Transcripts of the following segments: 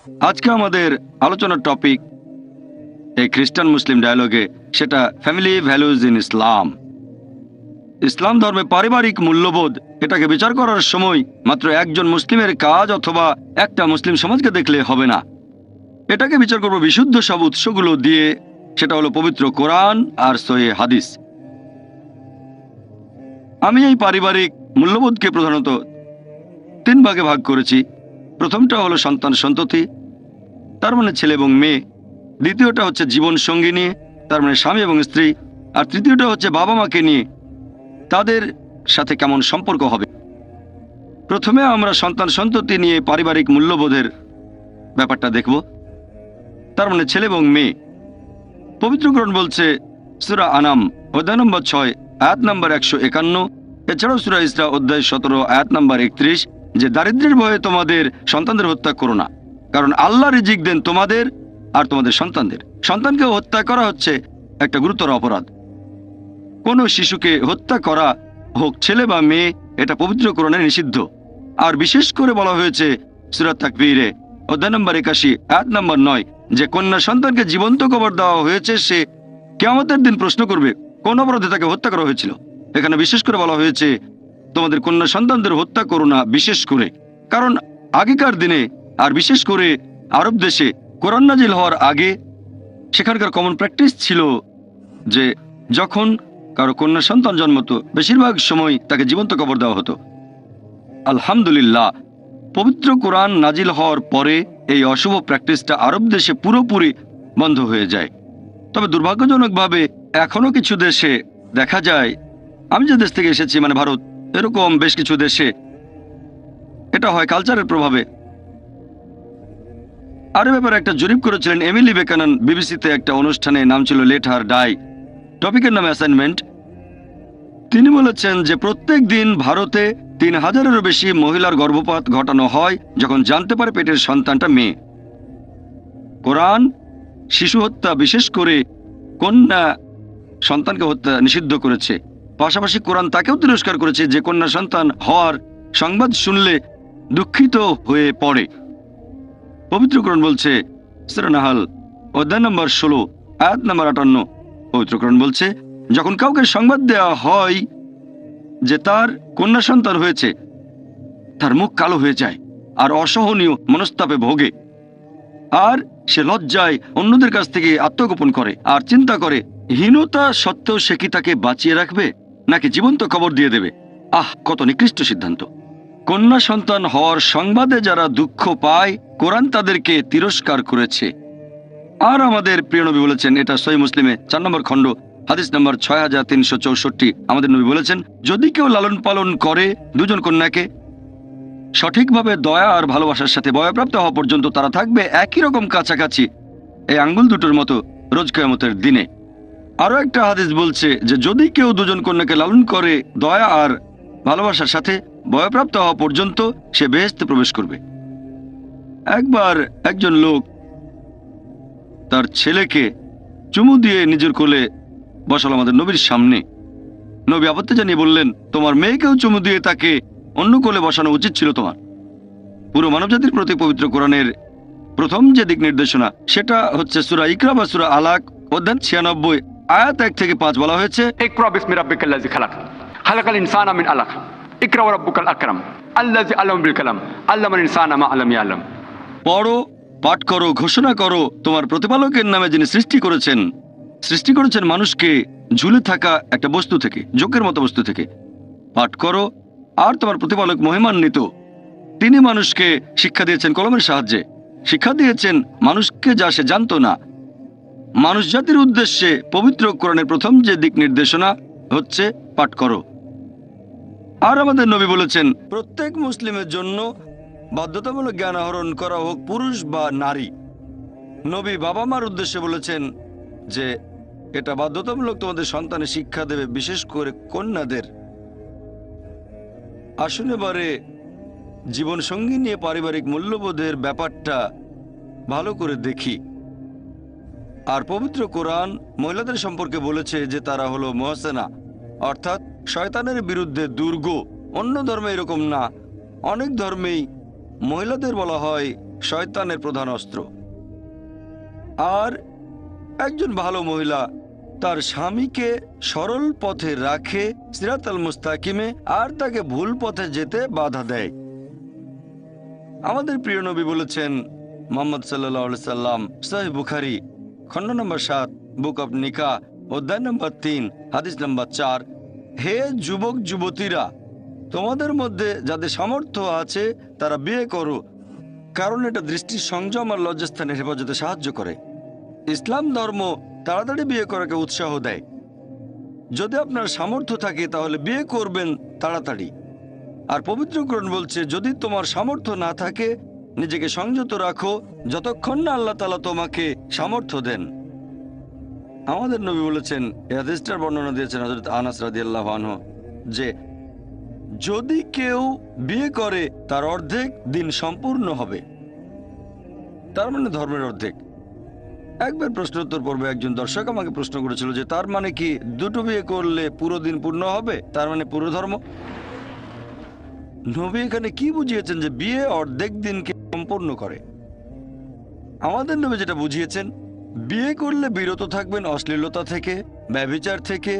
আজকে আমাদের আলোচনার টপিক এই খ্রিস্টান মুসলিম ডায়ালগে, সেটা ফ্যামিলি ভ্যালুজ ইন ইসলাম। ইসলাম ধর্মে পারিবারিক মূল্যবোধ এটাকে বিচার করার সময় মাত্র একজন মুসলিমের কাজ অথবা একটা মুসলিম সমাজকে দেখলে হবে না। এটাকে বিচার করব বিশুদ্ধ সব উৎসগুলো দিয়ে, সেটা হলো পবিত্র কোরআন আর সহিহ হাদিস। আমি এই পারিবারিক মূল্যবোধকে প্রধানত তিন ভাগে ভাগ করেছি। প্রথমটা হলো সন্তান সন্ততি, তার মানে ছেলে এবং মেয়ে। দ্বিতীয়টা হচ্ছে জীবন সঙ্গী নিয়ে, তার মানে স্বামী এবং স্ত্রী। আর তৃতীয়টা হচ্ছে বাবা মাকে নিয়ে, তাদের সাথে কেমন সম্পর্ক হবে। প্রথমে আমরা সন্তান সন্ততি নিয়ে পারিবারিক মূল্যবোধের ব্যাপারটা দেখব, তার মানে ছেলে এবং মেয়ে। পবিত্র কোরআন বলছে সূরা আনাম অধ্যায় নম্বর 6 আয়াত নম্বর 151, এছাড়াও সূরা ইসরা অধ্যায় 17 আয়াত নম্বর 31, যে দারিদ্র্যের ভয়ে তোমাদের সন্তানদের হত্যা করো না, কারণ আল্লাহ রিজিক দেন তোমাদের আর তোমাদের সন্তানদের। সন্তানকে হত্যা করা হচ্ছে একটা গুরুতর অপরাধ। কোনো শিশুকে হত্যা করা, হোক ছেলে বা মেয়ে, এটা পবিত্র কোরআনে নিষিদ্ধ। আর বিশেষ করে বলা হয়েছে সূরা তাকবীরে অধ্যায় নম্বর 81 আয়াত নম্বর 9, যে কন্যা সন্তানকে জীবন্ত কবর দেওয়া হয়েছে, সে কিয়ামতের দিন প্রশ্ন করবে কোন অপরাধে তাকে হত্যা করা হয়েছিল। এখানে বিশেষ করে বলা হয়েছে তোমাদের কন্যা সন্তানদের হত্যা করো না, বিশেষ করে কারণ আগেকার দিনে আর বিশেষ করে আরব দেশে কোরআন নাজিল হওয়ার আগে সেখানকার কমন প্র্যাকটিস ছিল যে যখন কারো কন্যা সন্তান জন্মতো বেশিরভাগ সময় তাকে জীবন্ত কবর দেওয়া হতো। আলহামদুলিল্লাহ, পবিত্র কোরআন নাজিল হওয়ার পরে এই অশুভ প্র্যাকটিসটা আরব দেশে পুরোপুরি বন্ধ হয়ে যায়। তবে দুর্ভাগ্যজনকভাবে এখনো কিছু দেশে দেখা যায়, আমি যে দেশ থেকে এসেছি মানে ভারত, এরকম বেশ কিছু দেশে এটা হয় কালচারের প্রভাবে। আর ব্যাপারে একটা জরিপ করেছিলেন এমিলি বেকানন বিবিসিতে একটা অনুষ্ঠানে, নাম ছিল লেট হার ডাই, টপিকের নাম অ্যাসাইনমেন্ট। তিনি বলেছেন যে প্রত্যেক দিন ভারতে 3000-এরও বেশি মহিলার গর্ভপাত ঘটানো হয় যখন জানতে পারে পেটের সন্তানটা মেয়ে। কোরআন শিশু হত্যা, বিশেষ করে কন্যা সন্তানকে হত্যা নিষিদ্ধ করেছে। পাশাপাশি কোরআন তাকেও তিরস্কার করেছে যে কন্যা সন্তান হওয়ার সংবাদ শুনলে দুঃখিত হয়ে পড়ে। পবিত্র কোরআন বলছে সূরা নাহাল অধ্যায় নম্বর 16 আয়াত নম্বর 58, পবিত্র কোরআন বলছে যখন কাউকে সংবাদ দেওয়া হয় যে তার কন্যা সন্তান হয়েছে, তার মুখ কালো হয়ে যায় আর অসহনীয় মনস্তাপে ভোগে, আর সে লজ্জায় অন্যদের কাছ থেকে আত্মগোপন করে আর চিন্তা করে হীনতা সত্ত্বেও সে কি তাকে বাঁচিয়ে রাখবে নাকি জীবন্ত কবর দিয়ে দেবে। কত নিকৃষ্ট সিদ্ধান্ত! কন্যা সন্তান হওয়ার সংবাদে যারা দুঃখ পায়, কোরআন তাদেরকে তিরস্কার করেছে। আর আমাদের প্রিয় নবী বলেছেন, এটা সহিহ মুসলিমে 4 নম্বর খণ্ড হাদিস নম্বর 6364, আমাদের নবী বলেছেন যদি কেউ লালন পালন করে দুজন কন্যাকে সঠিকভাবে দয়া আর ভালোবাসার সাথে বয়প্রাপ্ত হওয়া পর্যন্ত, তারা থাকবে একই রকম কাছাকাছি এই আঙ্গুল দুটোর মতো রোজ কিয়ামতের দিনে। আরো একটা হাদিস বলছে যে যদি কেউ দুজন কন্যাকে লালন করে দয়া আর ভালোবাসার সাথে বয়প্রাপ্ত হওয়া পর্যন্ত, সে বেহেশতে প্রবেশ করবে। একবার একজন লোক তার ছেলেকে চুমু দিয়ে নিজের কোলে বসাল আমাদের নবীর সামনে। নবী আপত্তি জানিয়ে বললেন, তোমার মেয়েকেও চুমু দিয়ে তাকে অন্য কোলে বসানো উচিত ছিল তোমার। পুরো মানবজাতির প্রতি পবিত্র কোরআনের প্রথম যে দিক নির্দেশনা, সেটা হচ্ছে সূরা ইকরা বা সূরা আলাক অধ্যায় 96 আয়াত 1 থেকে 5 বলা হয়েছে ইকরা বিসমি রাব্বিকাল্লাযী খালাক খালাকাল ইনসানা মিন আলাক ইকরা ওয়া রাব্বুকাল আকরাম আল্লাযী আল্লামা বিল কালাম আল্লামাল ইনসানা মা লাম ইয়ালাম। পড়ো, পাঠ করো, ঘোষণা করো তোমার প্রতিপালকের নামে যিনি সৃষ্টি করেছেন মানুষকে ঝুলে থাকা একটা বস্তু থেকে, জোকের মতো বস্তু থেকে। পাঠ করো, আর তোমার প্রতিপালক মহিমান্বিত, তিনি মানুষকে শিক্ষা দিয়েছেন কলমের সাহায্যে, শিক্ষা দিয়েছেন মানুষকে যা সে জানতো না। মানুষ জাতির উদ্দেশ্যে পবিত্র কোরআনের প্রথম যে দিক নির্দেশনা হচ্ছে পাঠ করো। আর আমাদের নবী বলেছেন প্রত্যেক মুসলিমের জন্য বাধ্যতামূলক জ্ঞান আহরণ করা, হোক পুরুষ বা নারী। নবী বাবা মার উদ্দেশ্যে বলেছেন যে এটা বাধ্যতামূলক তোমাদের সন্তানের শিক্ষা দেবে, বিশেষ করে কন্যাদের। আসুন এবারে জীবনসঙ্গী নিয়ে পারিবারিক মূল্যবোধের ব্যাপারটা ভালো করে দেখি। আর পবিত্র কোরআন মহিলাদের সম্পর্কে বলেছে যে তারা হলো মুহসেনা, অর্থাৎ শয়তানের বিরুদ্ধে দুর্গ। অন্য ধর্মে এরকম না, অনেক ধর্মেই মহিলাদের বলা হয় শয়তানের প্রধান অস্ত্র। আর একজন ভালো মহিলা তার স্বামীকে সরল পথে রাখে, সিরাতাল মুস্তাকিমে, আর তাকে ভুল পথে যেতে বাধা দেয়। আমাদের প্রিয় নবী বলেছেন, মুহাম্মদ সাল্লাল্লাহু আলাইহি সাল্লাম, সহিহ বুখারী খণ্ড নম্বর 7, বুক অব নিকা, অধ্যায় নম্বর 3, হাদিস নম্বর 4, হে যুবক যুবতীরা, তোমাদের মধ্যে যাদের সামর্থ্য আছে তারা বিয়ে করো, কারণ এটা দৃষ্টির সংযম আর লজ্জাস্থানের হেফাজতে সাহায্য করে। ইসলাম ধর্ম তাড়াতাড়ি বিয়ে করাকে উৎসাহ দেয়। যদি আপনার সামর্থ্য থাকে তাহলে বিয়ে করবেন তাড়াতাড়ি। আর পবিত্র কোরআন বলছে, যদি তোমার সামর্থ্য না থাকে নিজেকে সংযত রাখো যতক্ষণ না আল্লাহ তাআলা তোমাকে সামর্থ্য দেন। আমাদের নবী বলেছেন, এই হাদিসটার বর্ণনা দিয়েছেন হযরত আনাস রাদিয়াল্লাহু আনহু, যে যদি কেউ বিয়ে করে তার অর্ধেক দিন সম্পূর্ণ হবে, তার মানে ধর্মের অর্ধেক। একবার প্রশ্নোত্তর পর্বে একজন দর্শক আমাকে প্রশ্ন করেছিল যে তার মানে কি দুটো বিয়ে করলে পুরো দিন পূর্ণ হবে, তার মানে পুরো ধর্ম? নবী এখানে কি বুঝিয়েছেন যে বিয়ে অর্ধেক দিনকে সম্পূর্ণ করে? আমাদের নবী যেটা বুঝিয়েছেন, বিয়ে করলে বিরত থাকবেন অশ্লীলতা থেকে, ব্যভিচার থেকে,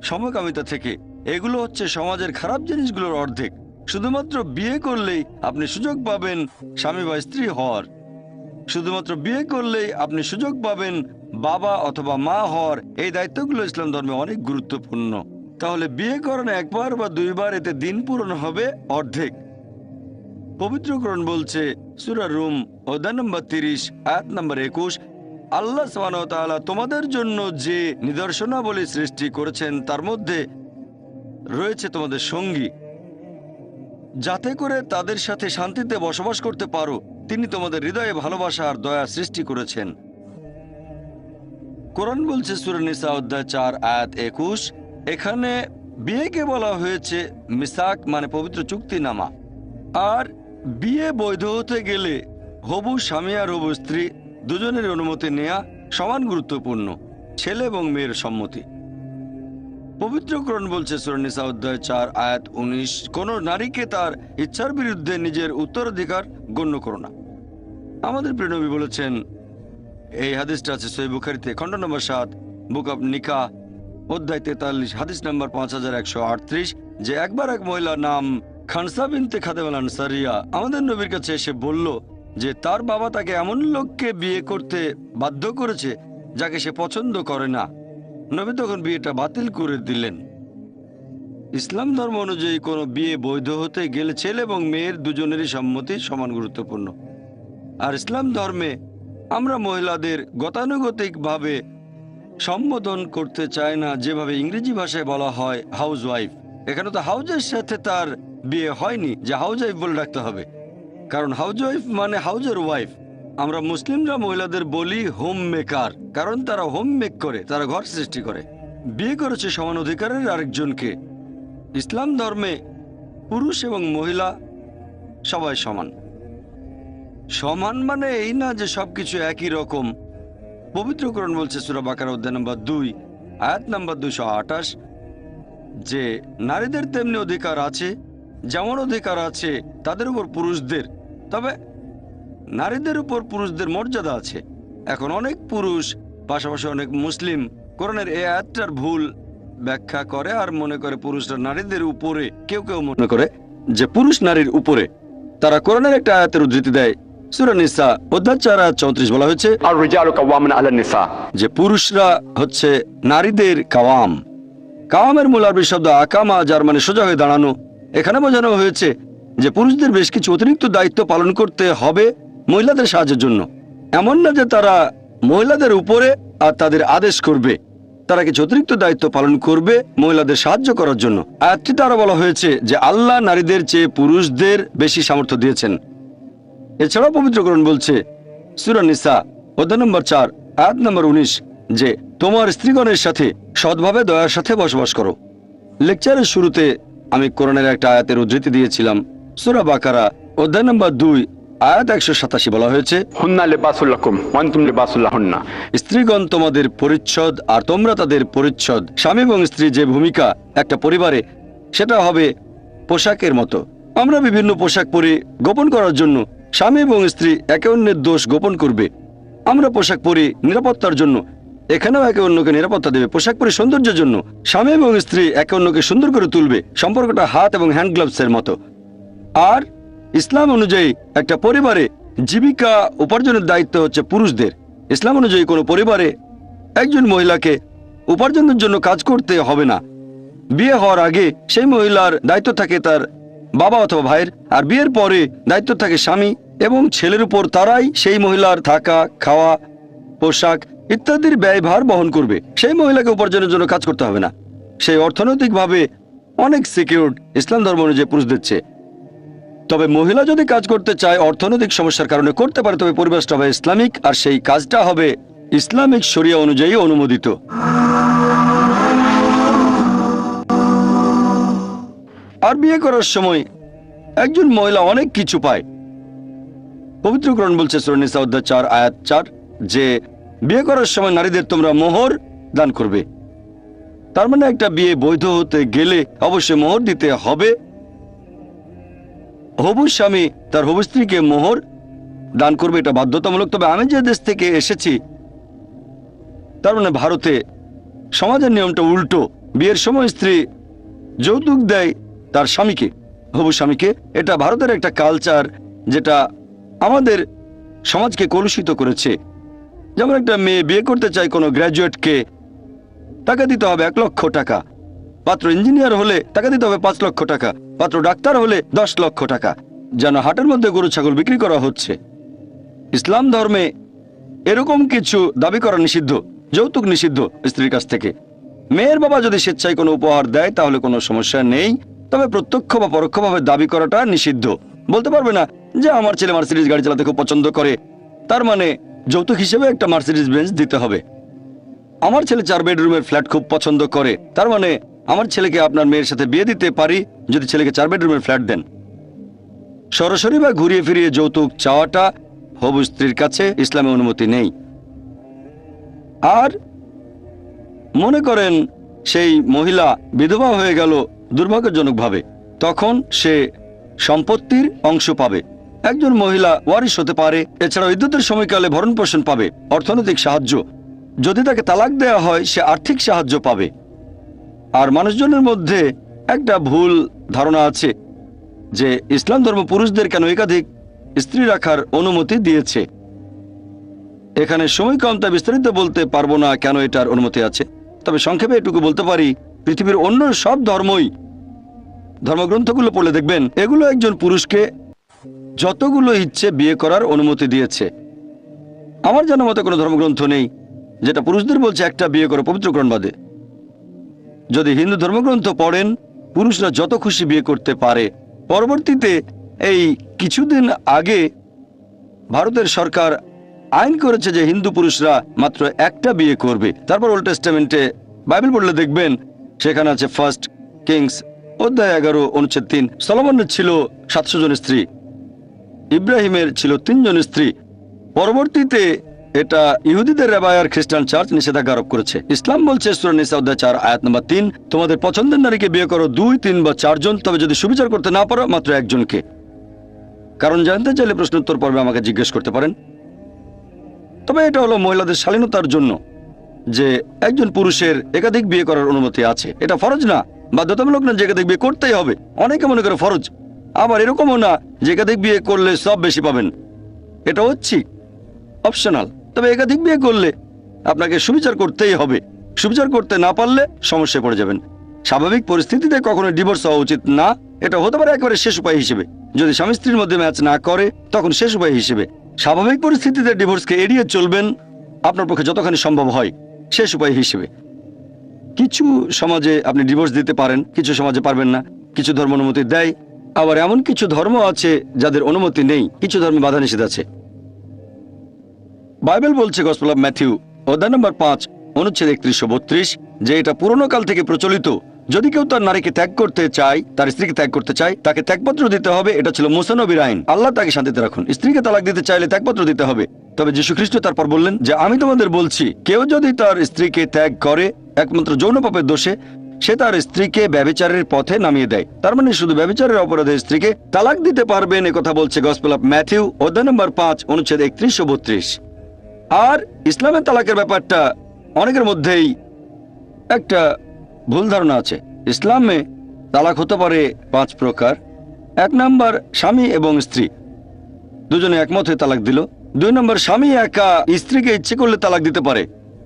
সমকামিতা থেকে। এগুলো হচ্ছে সমাজের খারাপ জিনিসগুলোর অর্ধেক। শুধুমাত্র বিয়ে করলেই আপনি সুযোগ পাবেন স্বামী বা স্ত্রী হওয়ার। শুধুমাত্র বিয়ে করলেই আপনি সুযোগ পাবেন বাবা অথবা মা হওয়ার। এই দায়িত্বগুলো ইসলাম ধর্মে অনেক গুরুত্বপূর্ণ। তাহলে বিয়ে করেন একবার বা দুইবার, এতে দিন পূরণ হবে অর্ধেক। পবিত্র কোরআন বলছে, সূরা রুম অধ্যায় নম্বর 30, আয়াত নম্বর 21, আল্লাহ সুবহানাহু ওয়া তাআলা তোমাদের জন্য যে নিদর্শনাবলী সৃষ্টি করেছেন তার মধ্যে রয়েছে তোমাদের সঙ্গী, যাতে করে তাদের সাথে শান্তিতে বসবাস করতে পারো। তিনি তোমাদের হৃদয়ে ভালোবাসা আর দয়া সৃষ্টি করেছেন। কোরআন বলছে সূরা নিসা অধ্যায় 4, আয়াত 21, এখানে বিয়েকে বলা হয়েছে মিসাক, মানে পবিত্র চুক্তিনামা। আর বিয়ে বৈধ হতে গেলে হবু স্বামী আর হবু স্ত্রী দুজনের অনুমতি নেওয়া সমান গুরুত্বপূর্ণ, ছেলে এবং মেয়ের সম্মতি। পবিত্র কোরআন বলছে সূরা নিসা অধ্যায় 4, আয়াত 19, কোন নারীকে তার ইচ্ছার বিরুদ্ধে নিজের উত্তরাধিকার গণ্য করো না। আমাদের প্রিয় নবী বলেছেন, এই হাদিসটা আছে সহিহ বুখারীতে খণ্ড নম্বর 7, বুক অব নিকা, অধ্যায় 43, হাদিস নম্বর 5138, যে একবার এক মহিলা নাম খানসা বিনতে খাদেম আল আনসারিয়া আমাদের নবীর কাছে এসে বলল যে তার বাবা তাকে এমন লোককে বিয়ে করতে বাধ্য করেছে যাকে সে পছন্দ করে না। নবী তখন বিয়েটা বাতিল করে দিলেন। ইসলাম ধর্ম অনুযায়ী কোনো বিয়ে বৈধ হতে গেলে ছেলে এবং মেয়ের দুজনেরই সম্মতি সমান গুরুত্বপূর্ণ। আর ইসলাম ধর্মে আমরা মহিলাদের গতানুগতিকভাবে সম্বোধন করতে চাই না, যেভাবে ইংরেজি ভাষায় বলা হয় হাউস ওয়াইফ। এখানে তো হাউজের সাথে তার বিয়ে হয়নি যে হাউস ওয়াইফ বলে রাখতে হবে, কারণ হাউস ওয়াইফ মানে হাউজের ওয়াইফ। আমরা মুসলিমরা মহিলাদের বলি হোম মেকার, কারণ তারা হোম মেক করে, তারা ঘর সৃষ্টি করে। বিয়ে করেছে সমান অধিকারের আরেকজনকে। ইসলাম ধর্মে পুরুষ এবং মহিলা সবাই সমান। সমান মানে এই না যে সবকিছু একই রকম। পবিত্র কোরআন বলছে সূরা বাকারা অধ্যায় নম্বর 2, আয়াত নম্বর 228, যে নারীদের তেমনি অধিকার আছে যেমন অধিকার আছে তাদের উপর পুরুষদের, তবে নারীদের উপর পুরুষদের মর্যাদা আছে। এখন অনেক পুরুষ, পাশাপাশি অনেক মুসলিম কোরআনের এই আয়াতটার ভুল ব্যাখ্যা করে আর মনে করে পুরুষরা নারীদের উপরে। কেউ কেউ মনে করে যে পুরুষ নারীর উপরে। তারা কোরআনের একটা আয়াতের উদ্ধৃতি দেয়, সূরা নিসা অধ্যায় 4, আয়াত 34 বলা হয়েছে আর রিজালু কাওয়ামুন আলান নিসা, যে পুরুষরা হচ্ছে নারীদের কাওয়াম। কাওয়ামের মূল আরবি শব্দ আকামা, যার মানে সোজা হয়ে দাঁড়ানো। এখানে বোঝানো হয়েছে যে পুরুষদের বেশ কিছু অতিরিক্ত দায়িত্ব পালন করতে হবে মহিলাদের সাহায্যের জন্য। এমন না যে তারা মহিলাদের উপরে আর তাদের আদেশ করবে, তারা কিছু অতিরিক্ত দায়িত্ব পালন করবে মহিলাদের সাহায্য করার জন্য। আয়াতটিতে আরো বলা হয়েছে যে আল্লাহ নারীদের চেয়ে পুরুষদের বেশি সামর্থ্য দিয়েছেন। এছাড়াও পবিত্র কোরআন বলছে সূরা নিসা অধ্যায় নম্বর 4, আয়াত নম্বর 19, যে তোমার স্ত্রীগণের সাথে সৎভাবে দয়ার সাথে বসবাস করো। লেকচারের শুরুতে আমি কোরআনের একটা আয়াতের উদ্ধৃতি দিয়েছিলাম। সূরা বাকারা অধ্যায় নম্বর 2, আয়াত 187 বলা হয়েছে, হুন্না লিবাসুল লাকুম ওয়া আনতুম লিবাসুল লাহুন্না, স্ত্রীগণ তোমাদের পরিচ্ছদ আর তোমরা তাদের পরিচ্ছদ। স্বামী এবং স্ত্রী যে ভূমিকা একটা পরিবারে, সেটা হবে পোশাকের মতো। আমরা বিভিন্ন পোশাক পরি গোপন করার জন্য, স্বামী এবং স্ত্রী একে অন্যের দোষ গোপন করবে। আমরা পোশাক পরি নিরাপত্তার জন্য, এখানেও একে অন্যকে নিরাপত্তা দেবে। পোশাক পরি সৌন্দর্যের জন্য, স্বামী এবং স্ত্রী একে অন্যকে সুন্দর করে তুলবে। সম্পর্কটা হাত এবং হ্যান্ড গ্লাভসের মতো। আর ইসলাম অনুযায়ী একটা পরিবারে জীবিকা উপার্জনের দায়িত্ব হচ্ছে পুরুষদের। ইসলাম অনুযায়ী কোনো পরিবারে একজন মহিলাকে উপার্জনের জন্য কাজ করতে হবে না। বিয়ে হওয়ার আগে সেই মহিলার দায়িত্ব থাকে তার বাবা অথবা ভাইয়ের, আর বিয়ের পরে দায়িত্ব থাকে স্বামী এবং ছেলের উপর। তারাই সেই মহিলার থাকা, খাওয়া, পোশাক ইত্যাদির ব্যয়ভার বহন করবে। সেই মহিলাকে উপার্জনের জন্য কাজ করতে হবে না। সেই অর্থনৈতিকভাবে অনেক সিকিউরড ইসলাম ধর্ম অনুযায়ী পুরুষদের চেয়ে। তবে মহিলা যদি কাজ করতে চায় অর্থনৈতিক সমস্যার কারণে করতে পারে, তবে পরিবেশটা হবে ইসলামিক, আর সেই কাজটা হবে ইসলামিক শরিয়া অনুযায়ী অনুমোদিত। আর বিয়ে করার সময় একজন মহিলা অনেক কিছু পায়। পবিত্র কোরআন বলছে সূরা নিসা অধ্যায় 4 আয়াত 4 যে বিয়ে করার সময় নারীদের তোমরা মোহর দান করবে। তার মানে একটা বিয়ে বৈধ হতে গেলে অবশ্যই মোহর দিতে হবে। হবু স্বামী তার হবু স্ত্রীকে মোহর দান করবে, এটা বাধ্যতামূলক। তবে আমি যে দেশ থেকে এসেছি, তার মানে ভারতে সমাজের নিয়মটা উল্টো। বিয়ের সময় স্ত্রী যৌতুক দেয় তার স্বামীকে, হবু স্বামীকে। এটা ভারতের একটা কালচার যেটা আমাদের সমাজকে কলুষিত করেছে। যেমন একটা মেয়ে বিয়ে করতে চায় কোনো গ্র্যাজুয়েটকে, টাকা দিতে হবে 1 লক্ষ টাকা। পাত্র ইঞ্জিনিয়ার হলে টাকা দিতে হবে 5 লক্ষ টাকা। পাত্র ডাক্তার হলে 10 লক্ষ টাকা। যেন হাটের মধ্যে গরু ছাগল বিক্রি করা হচ্ছে। ইসলাম ধর্মে এরকম কিছু দাবি করা নিষিদ্ধ। যৌতুক নিষিদ্ধ স্ত্রীর কাছ থেকে। মেয়ের বাবা যদি স্বেচ্ছায় কোনো উপহার দেয় তাহলে কোনো সমস্যা নেই, তবে প্রত্যক্ষ বা পরোক্ষভাবে দাবি করাটা নিষিদ্ধ। বলতে পারবে না যে আমার ছেলে মার্সিডিজ গাড়ি চালাতে খুব পছন্দ করে, তার মানে যৌতুক হিসেবে একটা মার্সিডিজ বেঞ্চ দিতে হবে। আমার ছেলে 4 বেডরুমের ফ্ল্যাট খুব পছন্দ করে, তার মানে আমার ছেলেকে আপনার মেয়ের সাথে বিয়ে দিতে পারি যদি ছেলেকে 4 বেডরুমের ফ্ল্যাট দেন। সরাসরি বা ঘুরিয়ে ফিরিয়ে যৌতুক চাওয়াটা হবু স্ত্রীর কাছে ইসলামে অনুমতি নেই। আর মনে করেন সেই মহিলা বিধবা হয়ে গেল দুর্ভাগ্যজনকভাবে, তখন সে সম্পত্তির অংশ পাবে। একজন মহিলা ওয়ারিশ হতে পারে। এছাড়াও ইদ্যতের সময়কালে ভরণ পোষণ পাবে, অর্থনৈতিক সাহায্য। যদি তাকে তালাক দেওয়া হয় সে আর্থিক সাহায্য পাবে। আর মানুষজনের মধ্যে একটা ভুল ধারণা আছে যে ইসলাম ধর্ম পুরুষদের কেন একাধিক স্ত্রী রাখার অনুমতি দিয়েছে। এখানে সময় কম, তাই বিস্তারিত বলতে পারবো না কেন এটার অনুমতি আছে। তবে সংক্ষেপে এটুকু বলতে পারি, পৃথিবীর অন্য সব ধর্মই, ধর্মগ্রন্থগুলো পড়লে দেখবেন এগুলো একজন পুরুষকে যতগুলো ইচ্ছে বিয়ে করার অনুমতি দিয়েছে। আমার জানা মতে কোনো ধর্মগ্রন্থ নেই যেটা পুরুষদের বলছে একটা বিয়ে করো পবিত্র কোরআন বাদে। যদি হিন্দু ধর্মগ্রন্থ পড়েন, পুরুষরা যত খুশি বিয়ে করতে পারে। পরবর্তীতে এই কিছুদিন আগে ভারতের সরকার আইন করেছে যে হিন্দু পুরুষরা মাত্র একটা বিয়ে করবে। তারপর ওল্ড টেস্টামেন্টে বাইবেল পড়লে দেখবেন সেখানে আছে 1 কিংস অধ্যায় 11 অনুচ্ছেদ 3। সলোমনের ছিল 700 জন স্ত্রী, ইব্রাহিমের ছিল 3 জন স্ত্রী। পরবর্তীতে এটা ইহুদিদের রেবায় আর খ্রিস্টান চার্চ নিষেধাজ্ঞা আরোপ করেছে। ইসলাম বলছে সূরা নিসা অধ্যায় 4 আয়াত নম্বর 3, তোমাদের পছন্দের নারীকে বিয়ে করো 2, 3 বা 4 জন, তবে যদি সুবিচার করতে না পারো মাত্র একজনকে। কারণ জানতে চাইলে প্রশ্নোত্তর পর্বে আমাকে জিজ্ঞেস করতে পারেন। তবে এটা হলো মহিলাদের শালীনতার জন্য যে একজন পুরুষের একাধিক বিয়ে করার অনুমতি আছে। এটা ফরজ না, বাধ্যতামূলক না যে একাধিক বিয়ে করতেই হবে। অনেকে মনে করে ফরজ, আবার এরকমও না যে একাধিক বিয়ে করলে সব বেশি পাবেন। এটা হচ্ছে অপশনাল। তবে একাধিক বিয়ে করলে আপনাকে সুবিচার করতেই হবে। সুবিচার করতে না পারলে সমস্যায় পড়ে যাবেন। স্বাভাবিক পরিস্থিতিতে কখনো ডিভোর্স হওয়া উচিত না। এটা হতে পারে একেবারে শেষ উপায় হিসেবে। যদি স্বামী স্ত্রীর মধ্যে ম্যাচ না করে তখন শেষ উপায় হিসেবে। স্বাভাবিক পরিস্থিতিতে ডিভোর্সকে এড়িয়ে চলবেন আপনার পক্ষে যতখানি সম্ভব হয়, শেষ উপায় হিসেবে। কিছু সমাজে আপনি ডিভোর্স দিতে পারেন, কিছু সমাজে পারবেন না। কিছু ধর্ম অনুমতি দেয়, আবার এমন কিছু ধর্ম আছে যাদের অনুমতি নেই। কিছু ধর্মে বাধা নিষেধ আছে। বাইবেল বলছে গসপেল অফ ম্যাথিউ অধ্যায় নম্বর 5 অনুচ্ছেদ 31-32 যে এটা পুরনো কাল থেকে প্রচলিত। যদি কেউ তার নারীকে ত্যাগ করতে চায়, তার স্ত্রীকে ত্যাগ করতে চায়, তাকে ত্যাগপত্র দিতে হবে। এটা ছিল মুসা নবীর আইন। আল্লাহ তাকে শান্তিতে রাখুন। স্ত্রীকে তালাক দিতে চাইলে ত্যাগপত্র দিতে হবে। তবে যীশু খ্রিস্ট তারপর বললেন যে আমি তোমাদের বলছি, কেউ যদি তার স্ত্রীকে ত্যাগ করে একমাত্র যৌন পাপের দোষে, সে তার স্ত্রীকে ব্যভিচারের পথে নামিয়ে দেয়। তার মানে শুধু ব্যভিচারের অপরাধে স্ত্রীকে তালাক দিতে পারবেন, কথা বলছে গসপেল অফ ম্যাথিউ অধ্যায় নম্বর 5 অনুচ্ছেদ 31 ও 32। আর ইসলামের তালাকের ব্যাপারটা অনেকের মধ্যেই একটা ভুল ধারণা আছে। ইসলামে তালাক হতে পারে 5 প্রকার। 1 নম্বর, স্বামী এবং স্ত্রী দুজনে একমত হয়ে তালাক দিল। 2 নম্বর, স্বামী একা স্ত্রীকে ইচ্ছে করলে তালাক দিতে পারে,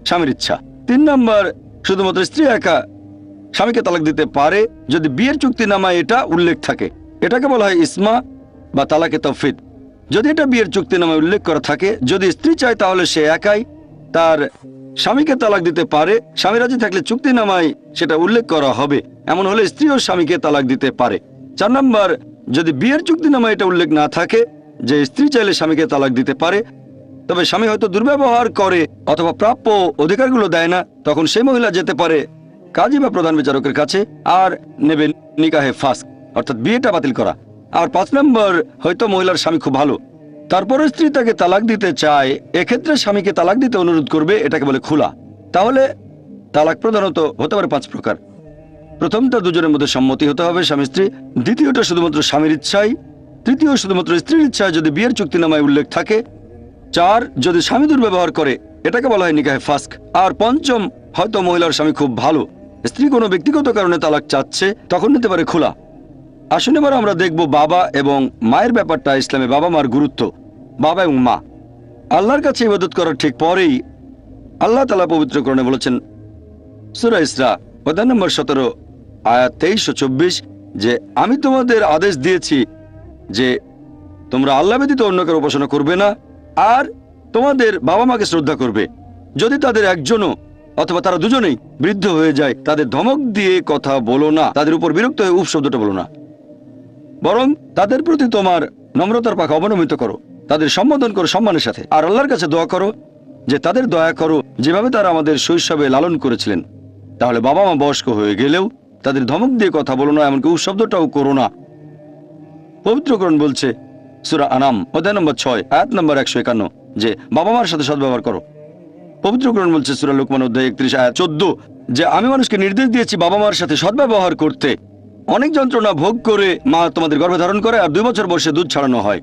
স্বামীর ইচ্ছা। 3 নম্বর, শুধুমাত্র স্ত্রী একা স্বামীকে তালাক দিতে পারে যদি বিয়ের চুক্তিনামায় এটা উল্লেখ থাকে। এটাকে বলা হয় ইসমা বা তালাকে তৌফিদ। যদি এটা বিয়ের চুক্তিনামায় উল্লেখ করা থাকে, যদি স্ত্রী চায় তাহলে সে একাই তার স্বামীকে তালাক দিতে পারে। স্বামী রাজি থাকলে চুক্তিনামায় সেটা উল্লেখ করা হবে, এমন হলে স্ত্রী ও স্বামীকে তালাক দিতে পারে। 4 নম্বর, যদি বিয়ের চুক্তিনামায় এটা উল্লেখ না থাকে যে স্ত্রী চাইলে স্বামীকে তালাক দিতে পারে, তবে স্বামী হয়তো দুর্ব্যবহার করে অথবা প্রাপ্য অধিকারগুলো দেয় না, তখন সেই মহিলা যেতে পারে কাজী বা প্রধান বিচারকের কাছে আর নেবে নিকাহে ফাস্ক, অর্থাৎ বিয়েটা বাতিল করা। আর 5 নম্বর, হয়তো মহিলার স্বামী খুব ভালো, তারপরে স্ত্রী তাকে তালাক দিতে চায়, এক্ষেত্রে স্বামীকে তালাক দিতে অনুরোধ করবে, এটাকে বলে খুলা। তাহলে তালাক প্রধানত হতে পারে 5 প্রকার। প্রথমটা দুজনের মধ্যে সম্মতি হতে হবে, স্বামী স্ত্রী। দ্বিতীয়টা শুধুমাত্র স্বামীর ইচ্ছায়। তৃতীয়, শুধুমাত্র স্ত্রীর ইচ্ছায় যদি বিয়ের চুক্তিনামায় উল্লেখ থাকে। 4, যদি স্বামী দুর্ব্যবহার করে, এটাকে বলা হয় নিকাহে ফাস্ক। আর 5ম, হয়তো মহিলার স্বামী খুব ভালো, স্ত্রী কোনো ব্যক্তিগত কারণে তালাক চাচ্ছে, তখন নিতে পারে খোলা। আসুন এবার আমরা দেখব বাবা এবং মায়ের ব্যাপারটা। ইসলামে বাবা মার গুরুত্ব। বাবা এবং মা আল্লাহর কাছে ইবাদত করার ঠিক পরেই আল্লাহ তাআলা পবিত্র কোরআনে বলেছেন সূরা ইসরা অধ্যায় নম্বর 17 আয়াত 23 ও 24 যে আমি তোমাদের আদেশ দিয়েছি যে তোমরা আল্লাহ ব্যতীত অন্য কারো উপাসনা করবে না আর তোমাদের বাবা মাকে শ্রদ্ধা করবে। যদি তাদের একজনও অথবা তারা দুজনেই বৃদ্ধ হয়ে যায়, তাদের ধমক দিয়ে কথা বলো না, তাদের উপর বিরক্ত হয়ে উফ শব্দটা বলো না, বরং তাদের প্রতি তোমার নম্রতার পাখা অবনমিত করো, তাদের সম্বোধন করো সম্মানের সাথে। আর আল্লাহর কাছে দোয়া করো যে তাদের দয়া করো যেভাবে তারা আমাদের শৈশবে লালন করেছিলেন। তাহলে বাবা মা বয়স্ক হয়ে গেলেও তাদের ধমক দিয়ে কথা বলো না, এমনকি উফ শব্দটাও করো না। পবিত্র কোরআন বলছে সূরা আনাম অধ্যায় নম্বর 6 আয়াত নম্বর 151 যে বাবা মার সাথে সদ্ব্যবহার করো। পবিত্র কোরআন বলছে সূরা লুকমান অধ্যায় 31 আয়াত 14 যে আমি মানুষকে নির্দেশ দিয়েছি বাবা মার সাথে সদ্ব্যবহার করতে। অনেক যন্ত্রণা ভোগ করে মা তোমাদের গর্ভে ধারণ করে আর 2 বছর বয়সে দুধ ছাড়ানো হয়।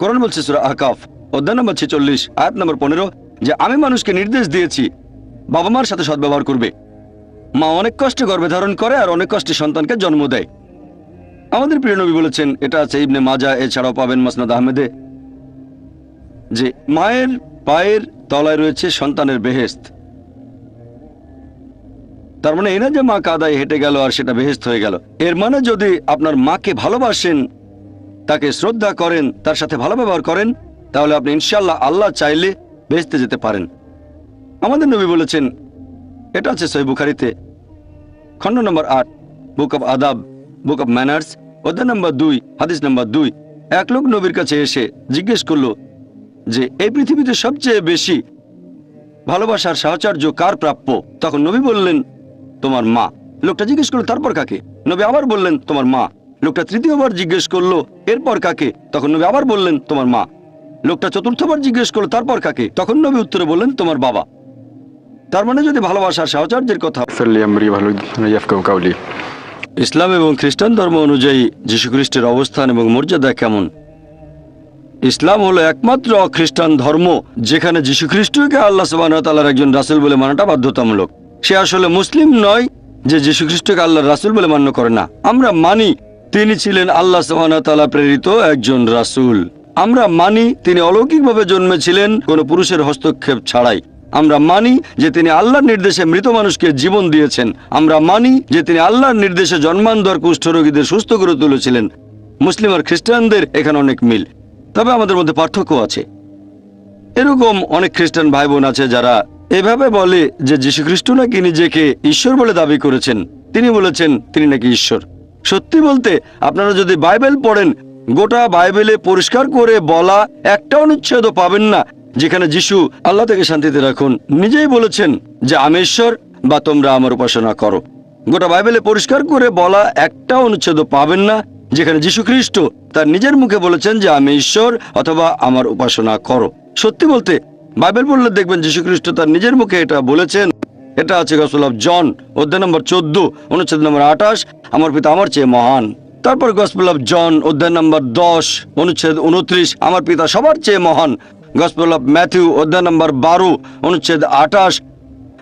কোরআন বলছে সূরা আহকাফ অধ্যায় নম্বর 46 আয়াত নম্বর 15 যে আমি মানুষকে নির্দেশ দিয়েছি বাবা মার সাথে সদ্ব্যবহার করবে। মা অনেক কষ্টে গর্ভে ধারণ করে আর অনেক কষ্টে সন্তানকে জন্ম দেয়। আমাদের প্রিয় নবী বলেছেন, এটা আছে ইবনে মাজা, এছাড়াও পাবেন মাসনাদ আহমেদে, যে মায়ের পায়ের তলায় রয়েছে সন্তানের বেহেশত। তার মানে এই না যে মা কাদায় হেঁটে গেল আর সেটা বেহেশত হয়ে গেল। এর মানে যদি আপনার মাকে ভালোবাসেন, তাকে শ্রদ্ধা করেন, তার সাথে ভালো ব্যবহার করেন, তাহলে আপনি ইনশাআল্লাহ আল্লাহ চাইলে বেহেশতে যেতে পারেন। আমাদের নবী বলেছেন, এটা আছে সহিহ বুখারীতে খণ্ড নম্বর 8 বুক অব আদাব বুক অব ম্যানার্স অধ্যায় নম্বর 2 হাদিস নম্বর 2 এক লোক নবীর কাছে এসে জিজ্ঞেস করলো যে এই পৃথিবীতে সবচেয়ে বেশি ভালোবাসার সাহচর্য কার প্রাপ্য? তখন নবী বললেন, তোমার মা। লোকটা জিজ্ঞেস করলো, তারপর কাকে? নবী আবার বললেন, তোমার মা। লোকটা তৃতীয়বার জিজ্ঞেস করলো, এরপর কাকে? তখন নবী আবার বললেন, তোমার মা। লোকটা চতুর্থবার জিজ্ঞেস করলো, তারপর কাকে? তখন নবী উত্তরে বললেন, তোমার বাবা। তার মানে যদি ভালোবাসার সাহচর্যের কথা ইসলাম এবং খ্রিস্টান ধর্ম অনুযায়ী যীশু খ্রিস্টের অবস্থান এবং মর্যাদা কেমন? ইসলাম হলো একমাত্র অখ্রিস্টান ধর্ম যেখানে যীশু খ্রিস্টকে আল্লাহ সুবহানাহু ওয়া তাআলার একজন রাসূল বলে মানাটা বাধ্যতামূলক। সে আসলে মুসলিম নয় যে যীশু খ্রিস্টকে আল্লাহর রাসূল বলে মান্য করে না। আমরা মানি তিনি ছিলেন আল্লাহ সুবহানাহু ওয়া তাআলা প্রেরিত একজন রাসূল। আমরা মানি তিনি অলৌকিকভাবে জন্মেছিলেন কোনো পুরুষের হস্তক্ষেপ ছাড়াই। আমরা মানি যে তিনি আল্লাহর নির্দেশে মৃত মানুষকে জীবন দিয়েছেন। আমরা মানি যে তিনি আল্লাহর নির্দেশে জন্মান্ধর কুষ্ঠরোগীদের সুস্থ করে তুলেছিলেন। মুসলিম আর খ্রিস্টানদের এখানে অনেক মিল, তবে আমাদের মধ্যে পার্থক্য আছে। এরকম অনেক খ্রিস্টান ভাই বোন আছে যারা এভাবে বলে যে যীশু খ্রিস্ট নাকি নিজেকে ঈশ্বর বলে দাবি করেছেন, তিনি বলেছেন তিনি নাকি ঈশ্বর। সত্যি বলতে আপনারা যদি বাইবেল পড়েন, গোটা বাইবেলে পরিষ্কার করে বলা একটা অনুচ্ছেদও পাবেন না যেখানে যিশু, আল্লাহ থেকে শান্তিতে রাখুন, নিজেই বলেছেন যে আমি ঈশ্বর বা তোমরা আমার উপাসনা করো। গোটা বাইবেলে পরিষ্কার করে বলা একটা অনুচ্ছেদও পাবেন না যেখানে যীশু খ্রিস্ট তার নিজের মুখে বলেছেন যে আমি ঈশ্বর অথবা আমার উপাসনা করো। সত্যি বলতে বাইবেল পড়লে দেখবেন যীশু খ্রিস্ট তার নিজের মুখে এটা বলেছেন এটা আছে গসপেল অফ জন অধ্যায় নম্বর 14 অনুচ্ছেদ নম্বর 28, আমার পিতা আমার চেয়ে মহান। তারপর গসপেল অফ জন অধ্যায় নম্বর 10 অনুচ্ছেদ 29, আমার পিতা সবার চেয়ে মহান। গসপেল অফ ম্যাথিউ অধ্যায় নম্বর 12 অনুচ্ছেদ 28,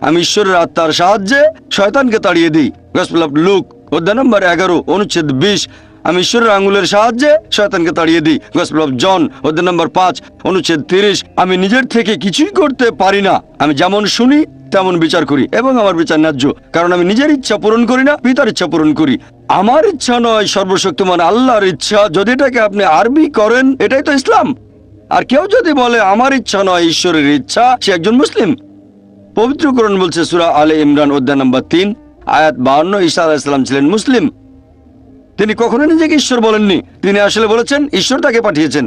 আমি ঈশ্বরের আত্মার সাহায্যে শয়তানকে তাড়িয়ে দিই। গসপেল অফ লুক অধ্যায় নম্বর 11 অনুচ্ছেদ 20, আমি ঈশ্বরের আঙ্গুলের সাহায্যে শয়তানকে তাড়িয়ে দিই। গসপেল অফ জন অধ্যায় নম্বর 5 অনুচ্ছেদ 30, আমি নিজের থেকে কিছুই করতে পারি না, আমি যেমন শুনি তেমন বিচার করি এবং আমার বিচার ন্যায্য, কারণ আমি নিজের ইচ্ছা পূরণ করি না, পিতার ইচ্ছা পূরণ করি। আমার ইচ্ছা নয়, সর্বশক্তিমান আল্লাহর ইচ্ছা। যদি এটাকে আপনি আরবি করেন, এটাই তো ইসলাম। আর কেউ যদি বলে আমার ইচ্ছা নয় ঈশ্বরের ইচ্ছা, সে একজন মুসলিম। পবিত্র কোরআন বলছে সূরা আলে ইমরান অধ্যায় নম্বর 3 আয়াত 52, ঈসা আলাইহিস সালাম ছিলেন মুসলিম। তিনি কখনো নিজেকে ঈশ্বর বলেননি, তিনি আসলে বলেছেন ঈশ্বর তাকে পাঠিয়েছেন।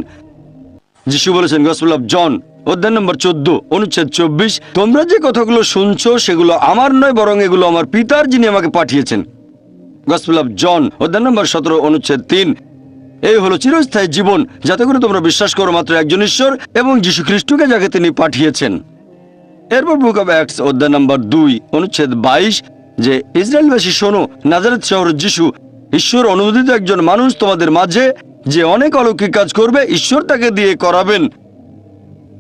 যিশু বলেছেন গসপেল অফ জন অধ্যায় নম্বর 14 অনুচ্ছেদ 24, তোমরা যে কথাগুলো শুনছো সেগুলো আমার নয়, বরং এগুলো আমার পিতার যিনি আমাকে পাঠিয়েছেন। গসপেল অফ জন অধ্যায় নম্বর 17 অনুচ্ছেদ 3, এই হলো চিরস্থায়ী জীবন, যাতে করে তোমরা বিশ্বাস করো মাত্র একজন ঈশ্বর এবং যীশু খ্রিস্টকে যাকে তিনি পাঠিয়েছেন। এরপর বুক অফ অ্যাক্টস অধ্যায় নম্বর 2 অনুচ্ছেদ 22, যে ইসরায়েলবাসী শোনো, নাজারেত শহর যিশু ঈশ্বর অনুমোদিত একজন মানুষ তোমাদের মাঝে, যে অনেক অলৌকিক কাজ করবে, ঈশ্বর তাকে দিয়ে করাবেন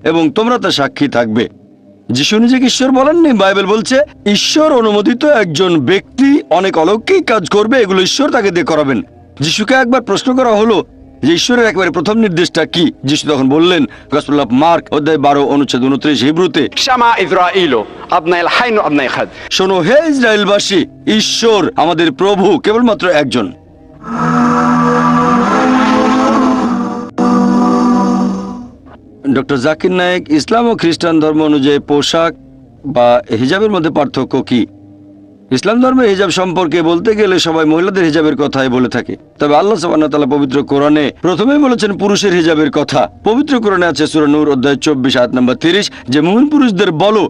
এবং তোমরা তা সাক্ষী থাকবে। যিশু নিজেকে ঈশ্বর বলেননি, বাইবেল বলছে ঈশ্বর অনুমোদিত একজন ব্যক্তি অনেক অলৌকিক কাজ করবে, এগুলো ঈশ্বর তাকে দিয়ে করাবেন। যিশুকে একবার প্রশ্ন করা হলো যে ঈশ্বরের একেবারে প্রথম নির্দেশটা কি। যিশু তখন বললেন গসপেল অফ মার্ক অধ্যায় 12 অনুচ্ছেদ 29 হিব্রুতে, শামা ইসরাঈল আবনাই আল হাইন আবনাই খাদ, শোনো হে ইসরায়েলবাসী, ঈশ্বর আমাদের প্রভু কেবলমাত্র একজন। ডক্টর জাকির নায়েক, ইসলাম ও খ্রিস্টান ধর্ম অনুযায়ী পোশাক বা হিজাবের মধ্যে পার্থক্য কি? ইসলাম ধর্মের হিজাব সম্পর্কে বলতে গেলে সবাই মহিলাদের হিজাবের কথাই বলে থাকে, তবে আল্লাহ সুবহানাহু ওয়া তাআলা পবিত্র কোরআনে প্রথমেই বলেছেন পুরুষের হিজাবের কথা। পবিত্র কোরআনে আছে সূরা নূর অধ্যায় 24 আয়াত নম্বর 30, যে মুমিন পুরুষদের বলো